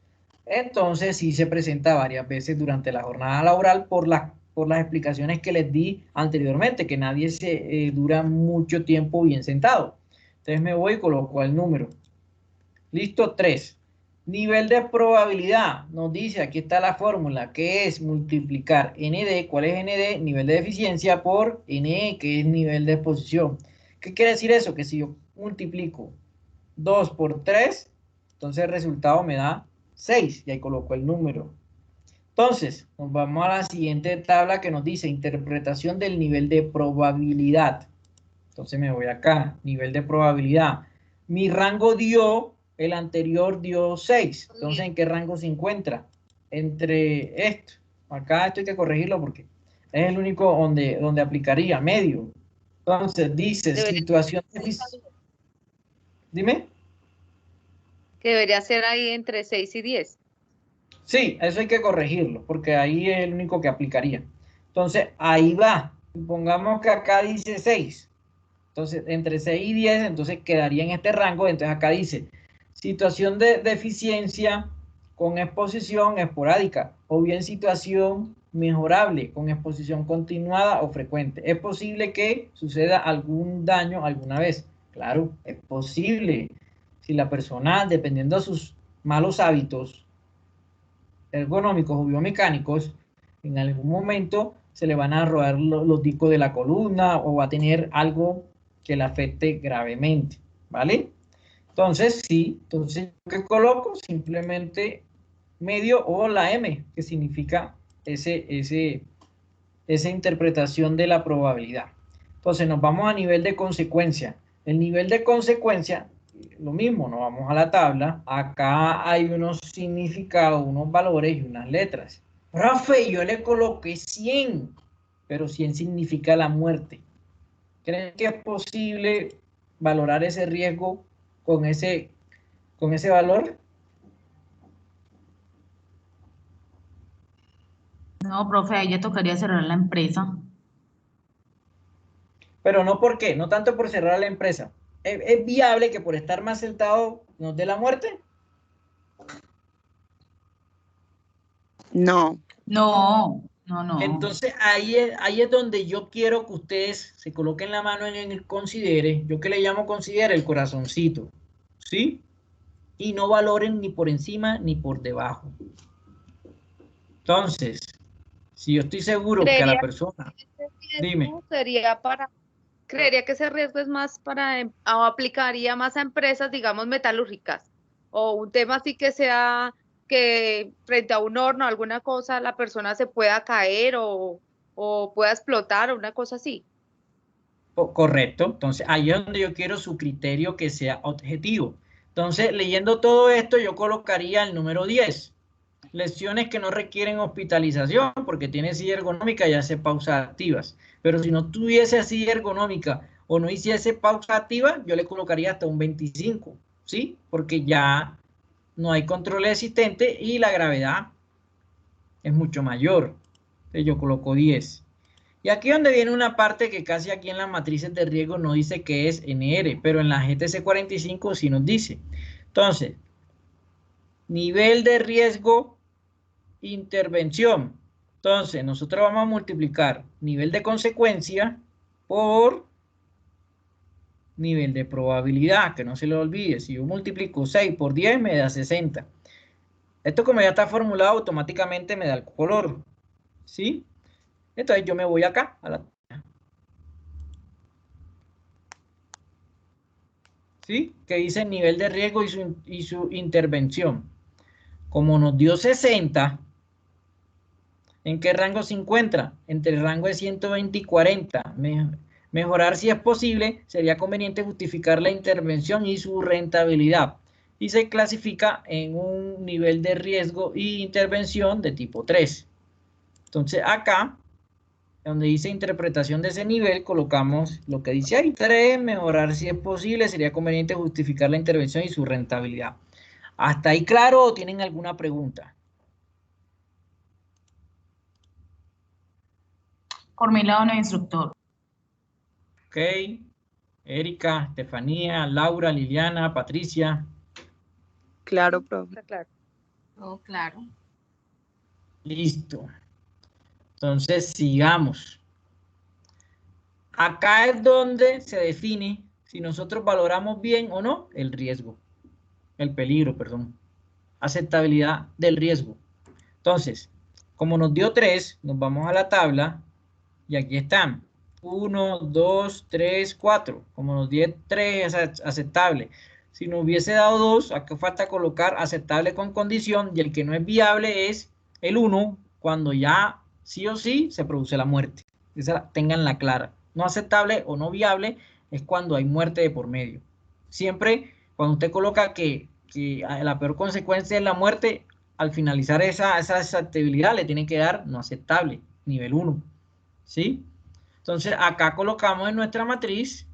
[SPEAKER 2] Entonces, sí se presenta varias veces durante la jornada laboral por las explicaciones que les di anteriormente, que nadie se dura mucho tiempo bien sentado. Entonces me voy y coloco el número. Listo, 3. Nivel de probabilidad. Nos dice, aquí está la fórmula, que es multiplicar ND. ¿Cuál es ND? Nivel de eficiencia por NE, que es nivel de exposición. ¿Qué quiere decir eso? Que si yo multiplico 2 por 3, entonces el resultado me da 6. Y ahí coloco el número. Entonces, nos vamos a la siguiente tabla que nos dice interpretación del nivel de probabilidad. Entonces me voy acá, nivel de probabilidad. Mi rango dio, el anterior dio 6. Entonces, ¿en qué rango se encuentra? Entre esto. Acá esto hay que corregirlo porque es el único donde aplicaría, medio. Entonces, dice situación de... Dime.
[SPEAKER 3] Que debería ser ahí entre 6 y 10.
[SPEAKER 2] Sí, eso hay que corregirlo, porque ahí es el único que aplicaría. Entonces, ahí va. Pongamos que acá dice 6. Entonces, entre 6 y 10, entonces quedaría en este rango. Entonces, acá dice, situación de deficiencia con exposición esporádica, o bien situación mejorable con exposición continuada o frecuente. ¿Es posible que suceda algún daño alguna vez? Claro, es posible. Si la persona, dependiendo de sus malos hábitos ergonómicos o biomecánicos, en algún momento se le van a rodar los discos de la columna o va a tener algo que le afecte gravemente, ¿vale? Entonces, sí, entonces, ¿qué coloco? Simplemente medio o la M, que significa esa interpretación de la probabilidad. Entonces, nos vamos a nivel de consecuencia. El nivel de consecuencia, lo mismo, nos vamos a la tabla. Acá hay unos significados, unos valores y unas letras. Profe, yo le coloqué 100. pero 100 significa la muerte. ¿Creen que es posible valorar ese riesgo con ese valor?
[SPEAKER 4] No, profe, ahí ya tocaría cerrar la empresa.
[SPEAKER 2] Pero no por qué, no tanto por cerrar la empresa. ¿Es viable que por estar más sentado nos dé la muerte?
[SPEAKER 1] No.
[SPEAKER 4] No.
[SPEAKER 2] Entonces ahí es donde yo quiero que ustedes se coloquen la mano en el considere, yo que le llamo considere el corazoncito, ¿sí? Y no valoren ni por encima ni por debajo. Entonces, si yo estoy seguro que a la persona, dime.
[SPEAKER 3] Creería que ese riesgo es más o aplicaría más a empresas, digamos, metalúrgicas, o un tema así que sea que frente a un horno, alguna cosa, la persona se pueda caer o pueda explotar o una cosa así.
[SPEAKER 2] Correcto. Entonces, ahí es donde yo quiero su criterio que sea objetivo. Entonces, leyendo todo esto, yo colocaría el número 10. Lesiones que no requieren hospitalización porque tiene silla ergonómica y hace pausas activas. Pero si no tuviese silla ergonómica o no hiciese pausa activa, yo le colocaría hasta un 25, ¿sí? Porque ya no hay control existente y la gravedad es mucho mayor. Entonces yo coloco 10. Y aquí donde viene una parte que casi aquí en las matrices de riesgo no dice que es NR, pero en la GTC 45 sí nos dice. Entonces, nivel de riesgo, intervención. Entonces, nosotros vamos a multiplicar nivel de consecuencia por nivel de probabilidad, que no se le olvide. Si yo multiplico 6 por 10 me da 60. Esto como ya está formulado automáticamente me da el color, ¿sí? Entonces yo me voy acá a la... ¿Sí? Que dice nivel de riesgo y su intervención. Como nos dio 60, ¿en qué rango se encuentra? Entre el rango de 120 y 40. Mejorar si es posible, sería conveniente justificar la intervención y su rentabilidad. Y se clasifica en un nivel de riesgo y intervención de tipo 3. Entonces acá, donde dice interpretación de ese nivel, colocamos lo que dice ahí. 3, mejorar si es posible, sería conveniente justificar la intervención y su rentabilidad. ¿Hasta ahí claro o tienen alguna pregunta?
[SPEAKER 4] Por mi lado, no, instructor.
[SPEAKER 2] Ok. Erika, Estefanía, Laura, Liliana, Patricia.
[SPEAKER 1] Claro, profe.
[SPEAKER 3] Está claro.
[SPEAKER 5] Oh, claro.
[SPEAKER 2] Listo. Entonces, sigamos. Acá es donde se define si nosotros valoramos bien o no el riesgo. El peligro, perdón. Aceptabilidad del riesgo. Entonces, como nos dio 3, nos vamos a la tabla y aquí están. 1, 2, 3, 4. Como nos dio 3 es aceptable. Si nos hubiese dado 2, acá falta colocar aceptable con condición y el que no es viable es el 1 cuando ya sí o sí se produce la muerte. Esa tenganla clara. No aceptable o no viable es cuando hay muerte de por medio. Siempre cuando usted coloca que la peor consecuencia es la muerte, al finalizar esa aceptabilidad le tiene que dar no aceptable, nivel 1. ¿Sí? Entonces acá colocamos en nuestra matriz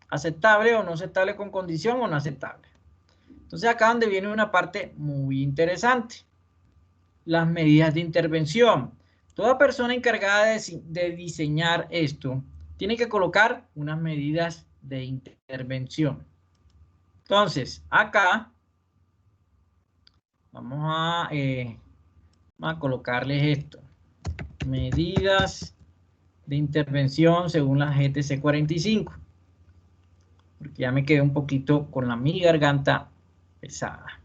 [SPEAKER 2] aceptable o no aceptable con condición o no aceptable. Entonces acá donde viene una parte muy interesante. Las medidas de intervención. Toda persona encargada de diseñar esto tiene que colocar unas medidas de intervención. Entonces acá vamos a colocarles esto. Medidas de intervención según la GTC 45. Porque ya me quedé un poquito con mi garganta pesada.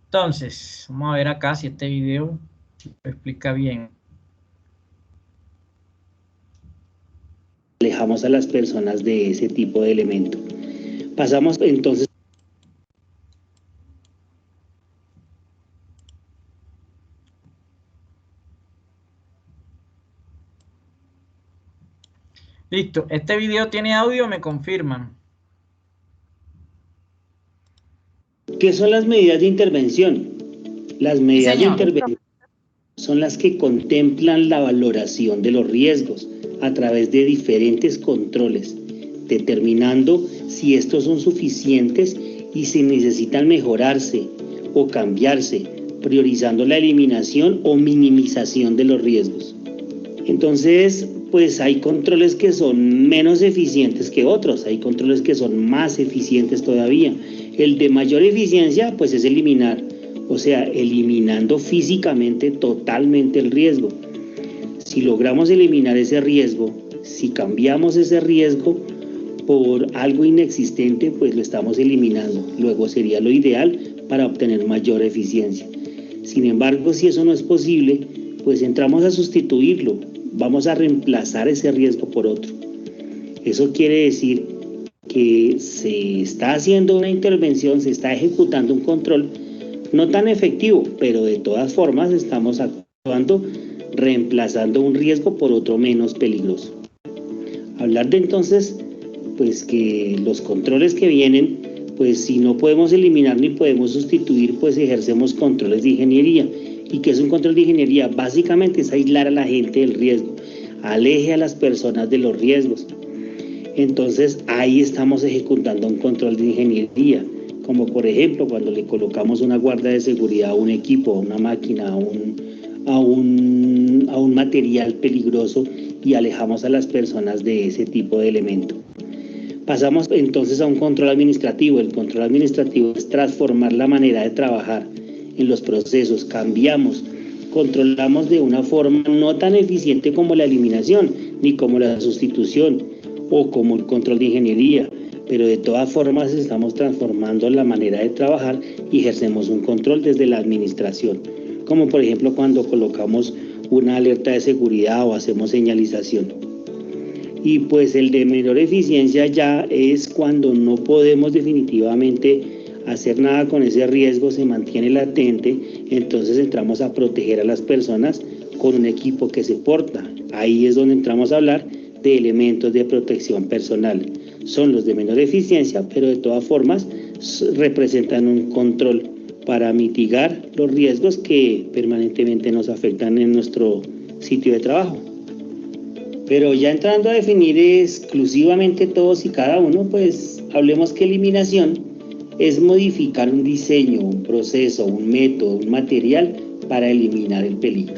[SPEAKER 2] Entonces, vamos a ver acá si este video lo explica bien.
[SPEAKER 7] Alejamos a las personas de ese tipo de elemento. Pasamos entonces.
[SPEAKER 2] Listo, este video tiene audio, me confirman.
[SPEAKER 7] ¿Qué son las medidas de intervención? Las medidas de intervención son las que contemplan la valoración de los riesgos a través de diferentes controles, determinando si estos son suficientes y si necesitan mejorarse o cambiarse, priorizando la eliminación o minimización de los riesgos. Entonces, pues hay controles que son menos eficientes que otros, hay controles que son más eficientes todavía. El de mayor eficiencia, pues es eliminar, o sea, eliminando físicamente totalmente el riesgo. Si logramos eliminar ese riesgo, si cambiamos ese riesgo por algo inexistente, pues lo estamos eliminando. Luego sería lo ideal para obtener mayor eficiencia. Sin embargo, si eso no es posible, pues entramos a sustituirlo. Vamos a reemplazar ese riesgo por otro. Eso quiere decir que se está haciendo una intervención, se está ejecutando un control no tan efectivo, pero de todas formas estamos actuando reemplazando un riesgo por otro menos peligroso. Hablar de entonces, pues que los controles que vienen, pues si no podemos eliminar ni podemos sustituir, pues ejercemos controles de ingeniería. ¿Y qué es un control de ingeniería? Básicamente es aislar a la gente del riesgo, aleje a las personas de los riesgos. Entonces ahí estamos ejecutando un control de ingeniería, como por ejemplo cuando le colocamos una guarda de seguridad a un equipo, a una máquina, a un material peligroso y alejamos a las personas de ese tipo de elemento. Pasamos entonces a un control administrativo. El control administrativo es transformar la manera de trabajar en los procesos, cambiamos, controlamos de una forma no tan eficiente como la eliminación, ni como la sustitución o como el control de ingeniería, pero de todas formas estamos transformando la manera de trabajar y ejercemos un control desde la administración, como por ejemplo cuando colocamos una alerta de seguridad o hacemos señalización. Y pues el de menor eficiencia ya es cuando no podemos definitivamente hacer nada con ese riesgo, se mantiene latente, entonces entramos a proteger a las personas con un equipo que se porta. Ahí es donde entramos a hablar de elementos de protección personal. Son los de menor eficiencia, pero de todas formas representan un control para mitigar los riesgos que permanentemente nos afectan en nuestro sitio de trabajo. Pero ya entrando a definir exclusivamente todos y cada uno, pues hablemos que eliminación es modificar un diseño, un proceso, un método, un material para eliminar el peligro.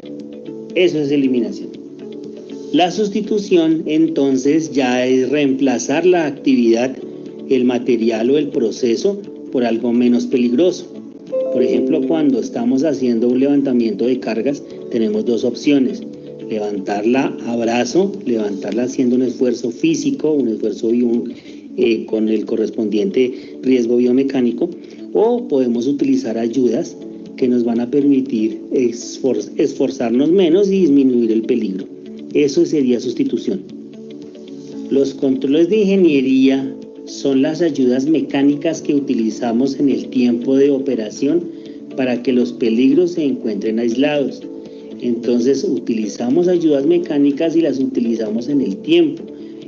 [SPEAKER 7] Eso es eliminación. La sustitución, entonces, ya es reemplazar la actividad, el material o el proceso por algo menos peligroso. Por ejemplo, cuando estamos haciendo un levantamiento de cargas, tenemos dos opciones. Levantarla a brazo, levantarla haciendo un esfuerzo físico, un esfuerzo con el correspondiente riesgo biomecánico, o podemos utilizar ayudas que nos van a permitir esforzarnos menos y disminuir el peligro. Eso sería sustitución. Los controles de ingeniería son las ayudas mecánicas que utilizamos en el tiempo de operación para que los peligros se encuentren aislados. Entonces utilizamos ayudas mecánicas y las utilizamos en el tiempo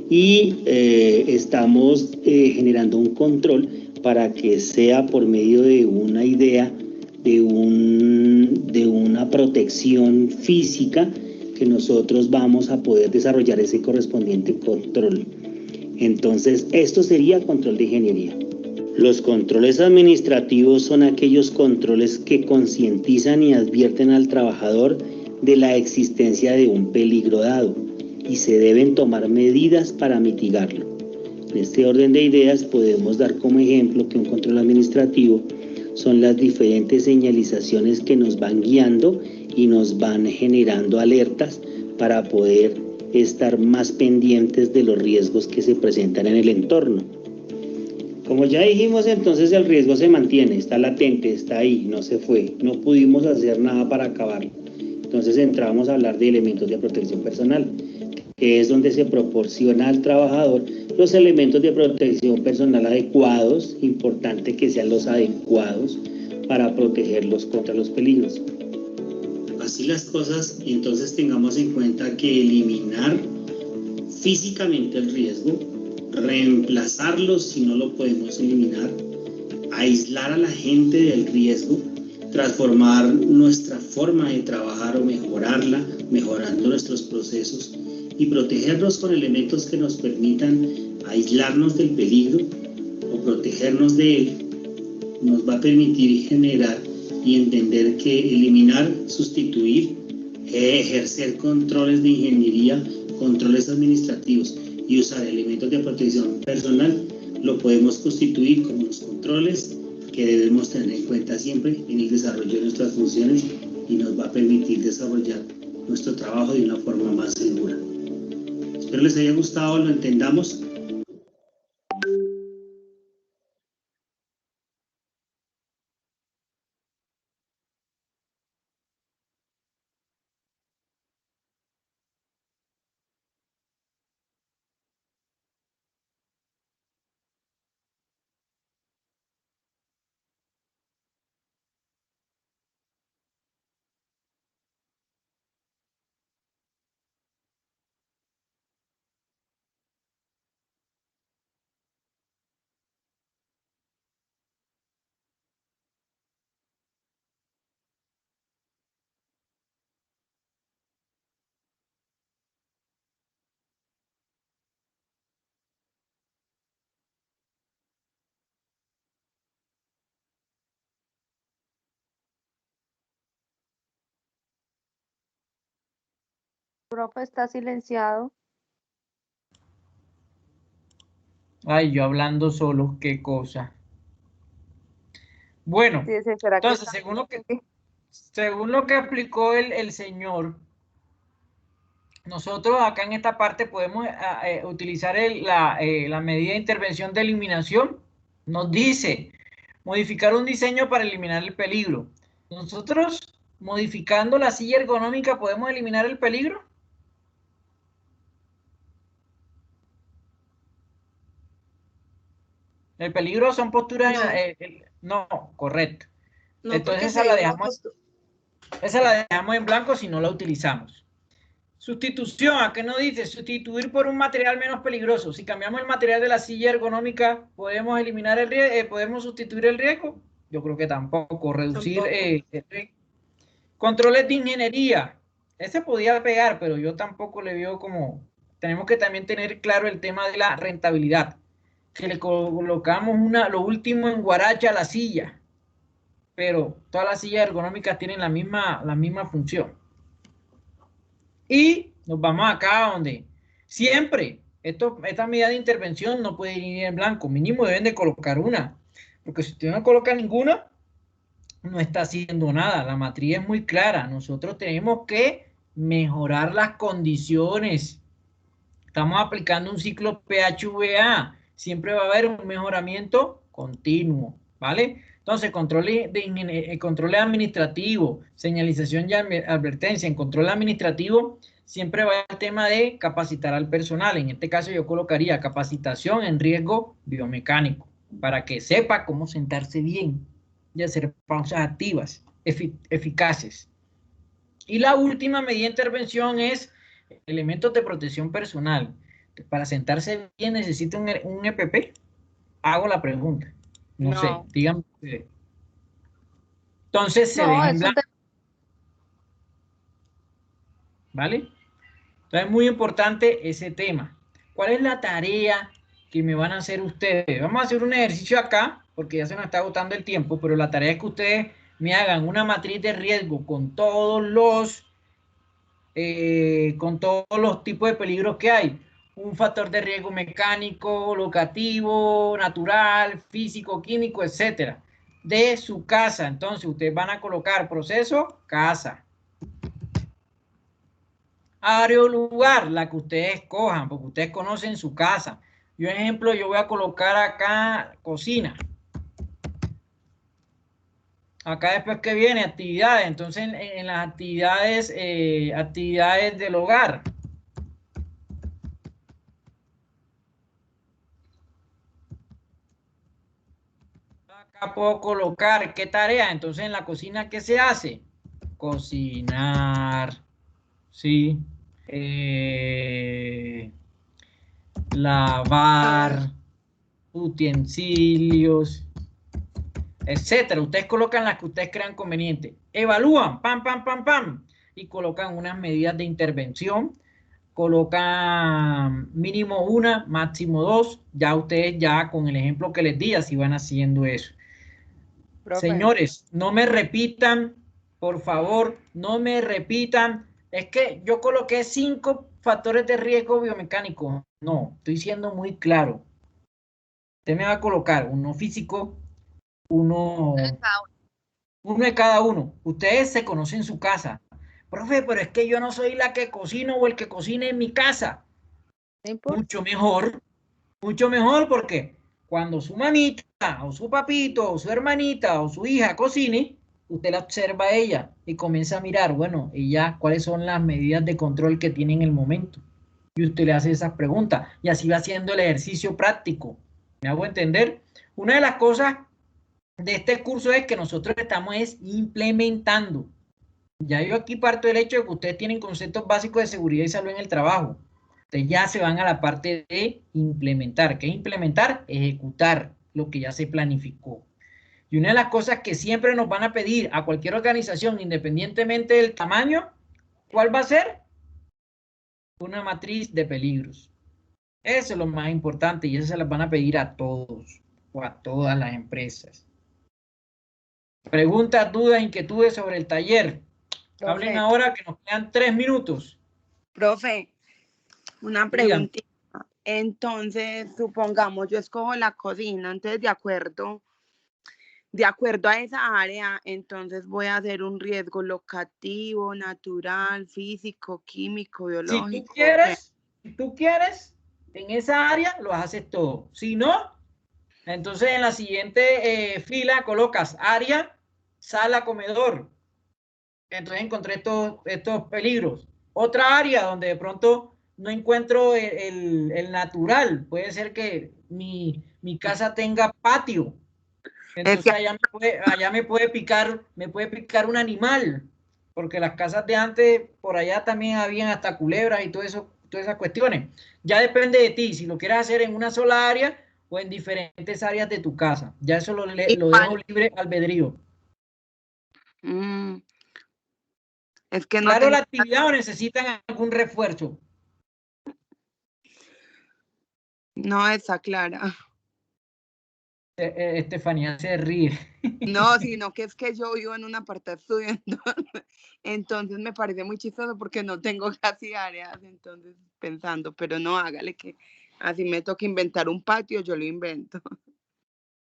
[SPEAKER 7] y estamos generando un control para que sea por medio de una idea, de una protección física que nosotros vamos a poder desarrollar ese correspondiente control. Entonces, esto sería control de ingeniería. Los controles administrativos son aquellos controles que concientizan y advierten al trabajador de la existencia de un peligro dado y se deben tomar medidas para mitigarlo. En este orden de ideas podemos dar como ejemplo que un control administrativo son las diferentes señalizaciones que nos van guiando y nos van generando alertas para poder estar más pendientes de los riesgos que se presentan en el entorno. Como ya dijimos, entonces el riesgo se mantiene, está latente, está ahí, no se fue, no pudimos hacer nada para acabarlo. Entonces entramos a hablar de elementos de protección personal, que es donde se proporciona al trabajador los elementos de protección personal adecuados, importante que sean los adecuados para protegerlos contra los peligros. Así las cosas, y entonces tengamos en cuenta que eliminar físicamente el riesgo, reemplazarlo si no lo podemos eliminar, aislar a la gente del riesgo, transformar nuestra forma de trabajar o mejorarla, mejorando nuestros procesos y protegernos con elementos que nos permitan aislarnos del peligro o protegernos de él, nos va a permitir generar y entender que eliminar, sustituir, ejercer controles de ingeniería, controles administrativos y usar elementos de protección personal lo podemos constituir como los controles que debemos tener en cuenta siempre en el desarrollo de nuestras funciones y nos va a permitir desarrollar nuestro trabajo de una forma más segura. Espero les haya gustado, lo entendamos.
[SPEAKER 3] Profe, está silenciado.
[SPEAKER 2] Ay, yo hablando solo, qué cosa. Bueno,
[SPEAKER 3] Sí, sí, ¿será que
[SPEAKER 2] entonces,
[SPEAKER 3] está-
[SPEAKER 2] según lo que explicó el señor, nosotros acá en esta parte podemos utilizar la medida de intervención de eliminación. Nos dice, modificar un diseño para eliminar el peligro. Nosotros, modificando la silla ergonómica, ¿podemos eliminar el peligro? El peligro son posturas...
[SPEAKER 5] No.
[SPEAKER 2] no, correcto.
[SPEAKER 5] No,
[SPEAKER 2] Entonces
[SPEAKER 5] porque
[SPEAKER 2] esa
[SPEAKER 5] sería
[SPEAKER 2] la
[SPEAKER 5] una
[SPEAKER 2] dejamos,
[SPEAKER 5] postura.
[SPEAKER 2] esa la dejamos en blanco si no la utilizamos. Sustitución, ¿a qué nos dice? Sustituir por un material menos peligroso. Si cambiamos el material de la silla ergonómica, ¿podemos eliminar el riesgo? ¿Podemos sustituir el riesgo? Yo creo que tampoco. Reducir el riesgo. Controles de ingeniería. Ese podía pegar, pero yo tampoco le veo como... Tenemos que también tener claro el tema de la rentabilidad. Que le colocamos lo último en guaracha a la silla. Pero todas las sillas ergonómicas tienen la misma función. Y nos vamos acá donde siempre esta medida de intervención no puede ir en blanco. Mínimo deben de colocar una. Porque si usted no coloca ninguna, no está haciendo nada. La matriz es muy clara. Nosotros tenemos que mejorar las condiciones. Estamos aplicando un ciclo pH-VA. Siempre va a haber un mejoramiento continuo, ¿vale? Entonces, control administrativo, señalización y advertencia. En control administrativo siempre va el tema de capacitar al personal. En este caso yo colocaría capacitación en riesgo biomecánico para que sepa cómo sentarse bien y hacer pausas activas, eficaces. Y la última medida de intervención es elementos de protección personal. Para sentarse bien necesita un EPP. Hago la pregunta. No sé, díganme. Entonces se
[SPEAKER 3] No,
[SPEAKER 2] deja en
[SPEAKER 3] es un
[SPEAKER 2] blanco. ¿Vale? Entonces es muy importante ese tema. ¿Cuál es la tarea que me van a hacer ustedes? Vamos a hacer un ejercicio acá, porque ya se nos está agotando el tiempo, pero la tarea es que ustedes me hagan una matriz de riesgo con todos los tipos de peligros que hay. Un factor de riesgo mecánico, locativo, natural, físico, químico, etcétera. De su casa. Entonces, ustedes van a colocar proceso, casa. Área o lugar, la que ustedes escojan, porque ustedes conocen su casa. Yo, ejemplo, yo voy a colocar acá cocina. Acá después que viene actividades, entonces en las actividades del hogar. Acá puedo colocar qué tarea, entonces en la cocina, ¿qué se hace? Cocinar, ¿sí? Lavar utensilios, etcétera. Ustedes colocan las que ustedes crean conveniente. Evalúan, pam, pam, pam, pam, y colocan unas medidas de intervención. Colocan mínimo una, máximo dos. Ya ustedes ya con el ejemplo que les di, así van haciendo eso.
[SPEAKER 1] Profe.
[SPEAKER 2] Señores, no me repitan, por favor, no me repitan. Es que yo coloqué 5 factores de riesgo biomecánico. No, estoy siendo muy claro. Usted me va a colocar uno físico, uno de cada uno. Ustedes se conocen en su casa. Profe, pero es que yo no soy la que cocino o el que cocine en mi casa.
[SPEAKER 3] No importa.
[SPEAKER 2] Mucho mejor porque cuando su mamita o su papito o su hermanita o su hija cocine, usted la observa a ella y comienza a mirar, bueno, ella, cuáles son las medidas de control que tiene en el momento. Y usted le hace esas preguntas y así va haciendo el ejercicio práctico. ¿Me hago entender? Una de las cosas de este curso es que nosotros estamos implementando. Ya yo aquí parto del hecho de que ustedes tienen conceptos básicos de seguridad y salud en el trabajo. Ustedes ya se van a la parte de implementar. ¿Qué es implementar? Ejecutar lo que ya se planificó. Y una de las cosas que siempre nos van a pedir a cualquier organización, independientemente del tamaño, ¿cuál va a ser? Una matriz de peligros. Eso es lo más importante y eso se las van a pedir a todos o a todas las empresas. Preguntas, dudas, inquietudes sobre el taller.
[SPEAKER 1] Profe.
[SPEAKER 2] Hablen ahora que nos quedan 3 minutos.
[SPEAKER 1] Profe, una preguntita. Entonces, supongamos, yo escojo la cocina, entonces de acuerdo a esa área, entonces voy a hacer un riesgo locativo, natural, físico, químico, biológico.
[SPEAKER 2] Si tú quieres, en esa área lo haces todo. Si no, entonces en la siguiente fila colocas área, sala, comedor. Entonces encontré estos peligros. Otra área donde de pronto no encuentro el natural. Puede ser que mi casa tenga patio. Entonces allá me puede picar un animal. Porque las casas de antes, por allá también habían hasta culebras y todo eso, todas esas cuestiones. Ya depende de ti, si lo quieres hacer en una sola área o en diferentes áreas de tu casa. Ya eso lo dejo libre albedrío.
[SPEAKER 1] Es que no
[SPEAKER 2] claro la actividad o necesitan algún refuerzo.
[SPEAKER 1] No, está clara.
[SPEAKER 2] Estefanía se ríe.
[SPEAKER 1] No, sino que es que yo vivo en un apartado estudio, entonces me parece muy chistoso porque no tengo casi áreas, entonces pensando, pero no, hágale que así me toca inventar un patio, yo lo invento.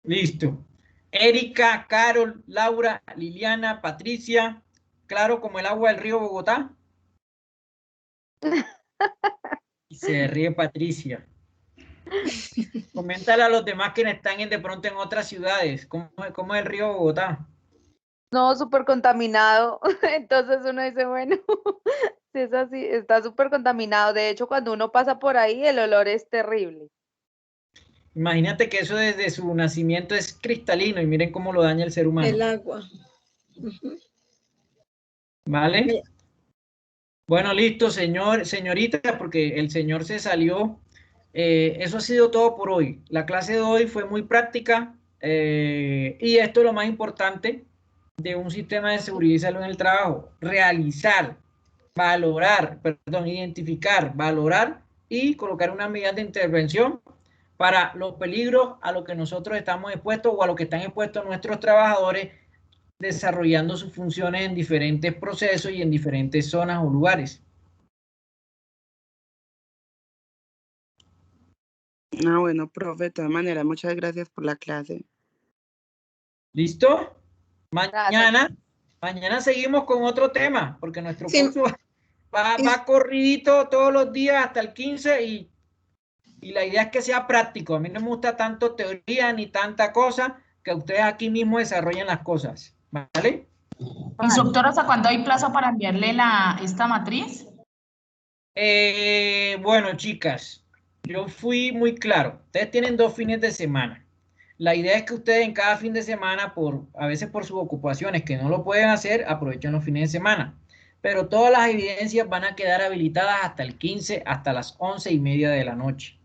[SPEAKER 2] Listo. Erika, Carol, Laura, Liliana, Patricia, claro como el agua del río Bogotá. Y se ríe Patricia. Coméntale a los demás que están de pronto en otras ciudades. ¿Cómo es el río Bogotá?
[SPEAKER 3] No, súper contaminado. Entonces uno dice, bueno, si es así, está súper contaminado. De hecho, cuando uno pasa por ahí, el olor es terrible.
[SPEAKER 2] Imagínate que eso desde su nacimiento es cristalino y miren cómo lo daña el ser humano.
[SPEAKER 6] El agua.
[SPEAKER 2] ¿Vale? Bueno, listo, señorita, porque el señor se salió. Eso ha sido todo por hoy. La clase de hoy fue muy práctica y esto es lo más importante de un sistema de seguridad y salud en el trabajo. Identificar, valorar y colocar unas medidas de intervención para los peligros a los que nosotros estamos expuestos o a los que están expuestos nuestros trabajadores desarrollando sus funciones en diferentes procesos y en diferentes zonas o lugares.
[SPEAKER 1] Bueno, profe, de todas maneras, muchas gracias por la clase.
[SPEAKER 2] ¿Listo? Mañana seguimos con otro tema, porque nuestro curso va corridito todos los días hasta el 15 y la idea es que sea práctico. A mí no me gusta tanto teoría ni tanta cosa, que ustedes aquí mismo desarrollen las cosas. ¿Vale?
[SPEAKER 4] Instructor, ¿hasta cuándo hay plazo para enviarle esta matriz?
[SPEAKER 2] Bueno, chicas, yo fui muy claro. Ustedes tienen 2 fines de semana. La idea es que ustedes en cada fin de semana, a veces por sus ocupaciones que no lo pueden hacer, aprovechen los fines de semana. Pero todas las evidencias van a quedar habilitadas hasta el 15, hasta las 11:30 de la noche.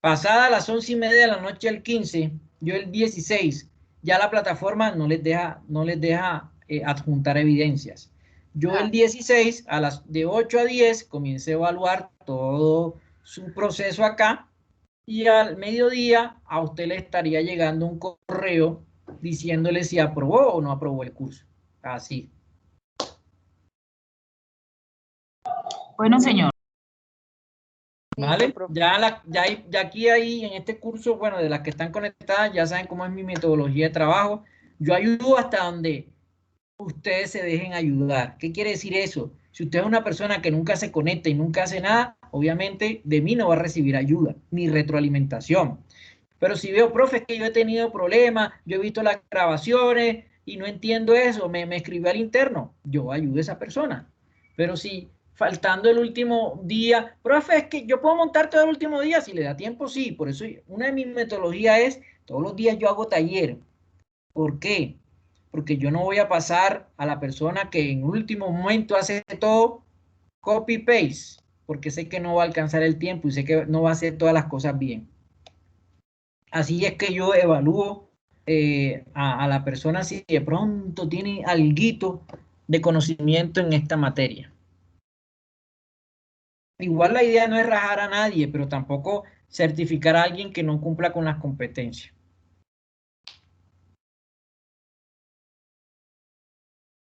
[SPEAKER 2] Pasada las 11:30 de la noche el 15, yo el 16 ya la plataforma no les deja adjuntar evidencias. Yo el 16, de 8 a 10, comienzo a evaluar todo su proceso acá y al mediodía a usted le estaría llegando un correo diciéndole si aprobó o no aprobó el curso. Así.
[SPEAKER 4] Bueno, señor.
[SPEAKER 2] ¿Vale? Ya aquí en este curso, bueno, de las que están conectadas, ya saben cómo es mi metodología de trabajo. Yo ayudo hasta donde ustedes se dejen ayudar. ¿Qué quiere decir eso? Si usted es una persona que nunca se conecta y nunca hace nada, obviamente de mí no va a recibir ayuda ni retroalimentación. Pero si veo, profe, es que yo he tenido problemas, yo he visto las grabaciones y no entiendo eso, me escribió al interno, yo ayudo a esa persona. Pero si faltando el último día, profe, es que yo puedo montar todo el último día, si le da tiempo, sí. Por eso una de mis metodologías es, todos los días yo hago taller. ¿Por qué? Porque yo no voy a pasar a la persona que en último momento hace todo copy-paste, porque sé que no va a alcanzar el tiempo y sé que no va a hacer todas las cosas bien. Así es que yo evalúo a la persona si de pronto tiene alguito de conocimiento en esta materia. Igual la idea no es rajar a nadie, pero tampoco certificar a alguien que no cumpla con las competencias.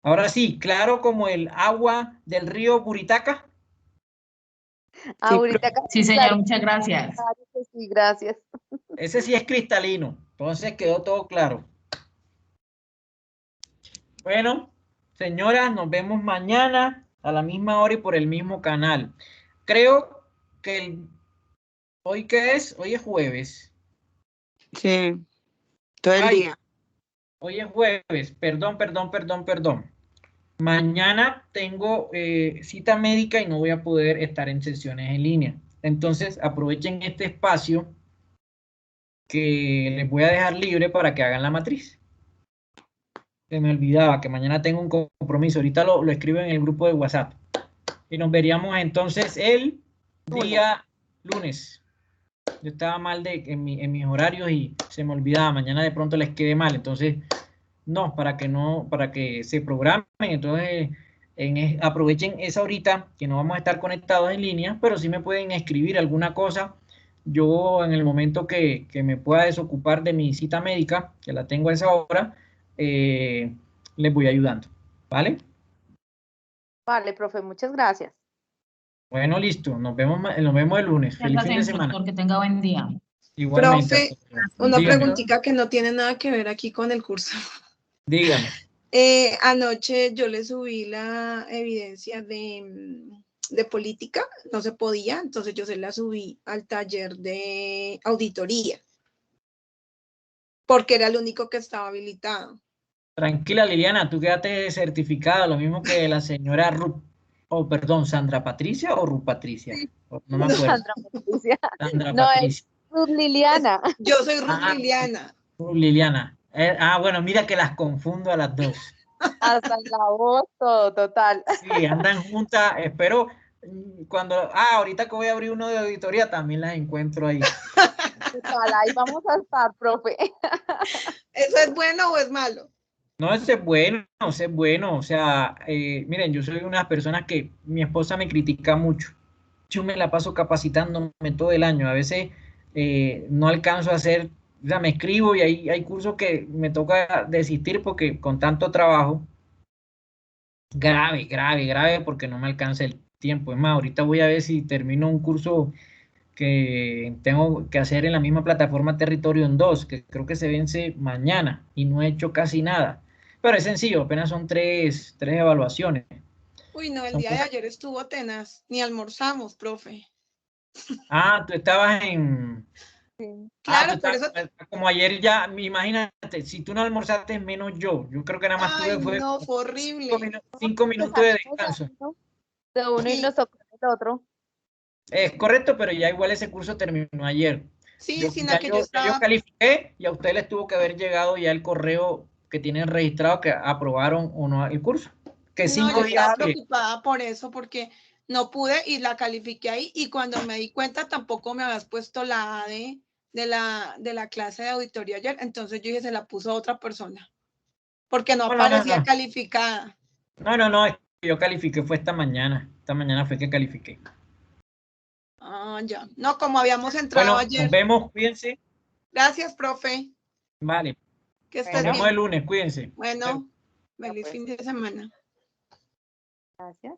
[SPEAKER 2] Ahora sí, claro como el agua del río Buritaca.
[SPEAKER 3] Buritaca.
[SPEAKER 4] Sí, señor, muchas gracias.
[SPEAKER 3] Sí, gracias.
[SPEAKER 2] Ese sí es cristalino, entonces quedó todo claro. Bueno, señoras, nos vemos mañana a la misma hora y por el mismo canal. Creo que ¿hoy qué es? Hoy es jueves.
[SPEAKER 1] Sí, todo el día.
[SPEAKER 2] Hoy es jueves, perdón. Mañana tengo cita médica y no voy a poder estar en sesiones en línea. Entonces, aprovechen este espacio que les voy a dejar libre para que hagan la matriz. Se me olvidaba que mañana tengo un compromiso. Ahorita lo escribo en el grupo de WhatsApp. Y nos veríamos entonces el día lunes. Yo estaba mal en mis horarios y se me olvidaba. Mañana de pronto les quede mal. Entonces, no, para que se programen. Entonces, aprovechen esa horita que no vamos a estar conectados en línea, pero sí me pueden escribir alguna cosa. Yo en el momento que me pueda desocupar de mi cita médica, que la tengo a esa hora, les voy ayudando. ¿Vale?
[SPEAKER 3] Vale, profe, muchas gracias.
[SPEAKER 2] Bueno, listo. Nos vemos el lunes. Feliz fin de semana.
[SPEAKER 4] Que tenga buen día.
[SPEAKER 2] Igualmente.
[SPEAKER 6] Profe, una
[SPEAKER 2] Dígame.
[SPEAKER 6] preguntita que no tiene nada que ver aquí con el curso.
[SPEAKER 2] Dígame.
[SPEAKER 6] Anoche yo le subí la evidencia de política, no se podía, entonces yo se la subí al taller de auditoría, porque era el único que estaba habilitado.
[SPEAKER 2] Tranquila, Liliana, tú quédate certificada, lo mismo que la señora Sandra Patricia o Ruth Patricia.
[SPEAKER 3] Sí.
[SPEAKER 2] No me acuerdo.
[SPEAKER 3] Sandra Patricia.
[SPEAKER 2] Sandra
[SPEAKER 3] No,
[SPEAKER 2] Patricia.
[SPEAKER 3] es Ruth Liliana.
[SPEAKER 6] Yo soy Ruth Liliana.
[SPEAKER 2] Liliana. Bueno, mira que las confundo a las dos.
[SPEAKER 3] Hasta la voz, todo, total.
[SPEAKER 2] Sí, andan juntas, espero ahorita que voy a abrir uno de auditoría también las encuentro ahí.
[SPEAKER 3] Total, ahí vamos a estar, profe.
[SPEAKER 6] ¿Eso es bueno o es malo?
[SPEAKER 2] No, ese es bueno, o sea, miren, yo soy una persona que mi esposa me critica mucho. Yo me la paso capacitándome todo el año, a veces no alcanzo a hacer, o sea, me escribo y hay cursos que me toca desistir porque con tanto trabajo, grave, porque no me alcanza el tiempo. Es más, ahorita voy a ver si termino un curso que tengo que hacer en la misma plataforma Territorio en 2, que creo que se vence mañana y no he hecho casi nada. Pero es sencillo, apenas son tres evaluaciones.
[SPEAKER 6] Uy, no, el día de ayer estuvo tenaz, ni almorzamos, profe.
[SPEAKER 2] Tú estabas en...
[SPEAKER 3] Sí.
[SPEAKER 6] Claro, por eso...
[SPEAKER 2] Como ayer ya, imagínate, si tú no almorzaste menos yo creo que nada más tuve
[SPEAKER 6] no, fue horrible.
[SPEAKER 2] 5 minutos de descanso.
[SPEAKER 3] De uno y nos tocó el otro.
[SPEAKER 2] Es correcto, pero ya igual ese curso terminó ayer.
[SPEAKER 6] Sí,
[SPEAKER 2] yo califiqué y a ustedes les tuvo que haber llegado ya el correo que tienen registrado que aprobaron o no el curso. Que 5
[SPEAKER 6] yo
[SPEAKER 2] días.
[SPEAKER 6] estaba preocupada por eso, porque no pude y la califiqué ahí y cuando me di cuenta tampoco me habías puesto la A de la clase de auditoría ayer, entonces yo dije, se la puso a otra persona, porque no aparecía calificada.
[SPEAKER 2] No, yo califiqué, fue esta mañana fue que califiqué.
[SPEAKER 6] Ah, ya. No, como habíamos entrado ayer.
[SPEAKER 2] Nos vemos, cuídense.
[SPEAKER 6] Gracias, profe.
[SPEAKER 2] Vale.
[SPEAKER 6] Que estés
[SPEAKER 2] Nos vemos
[SPEAKER 6] bien.
[SPEAKER 2] el lunes, cuídense.
[SPEAKER 6] Bueno, feliz fin de semana.
[SPEAKER 3] Gracias.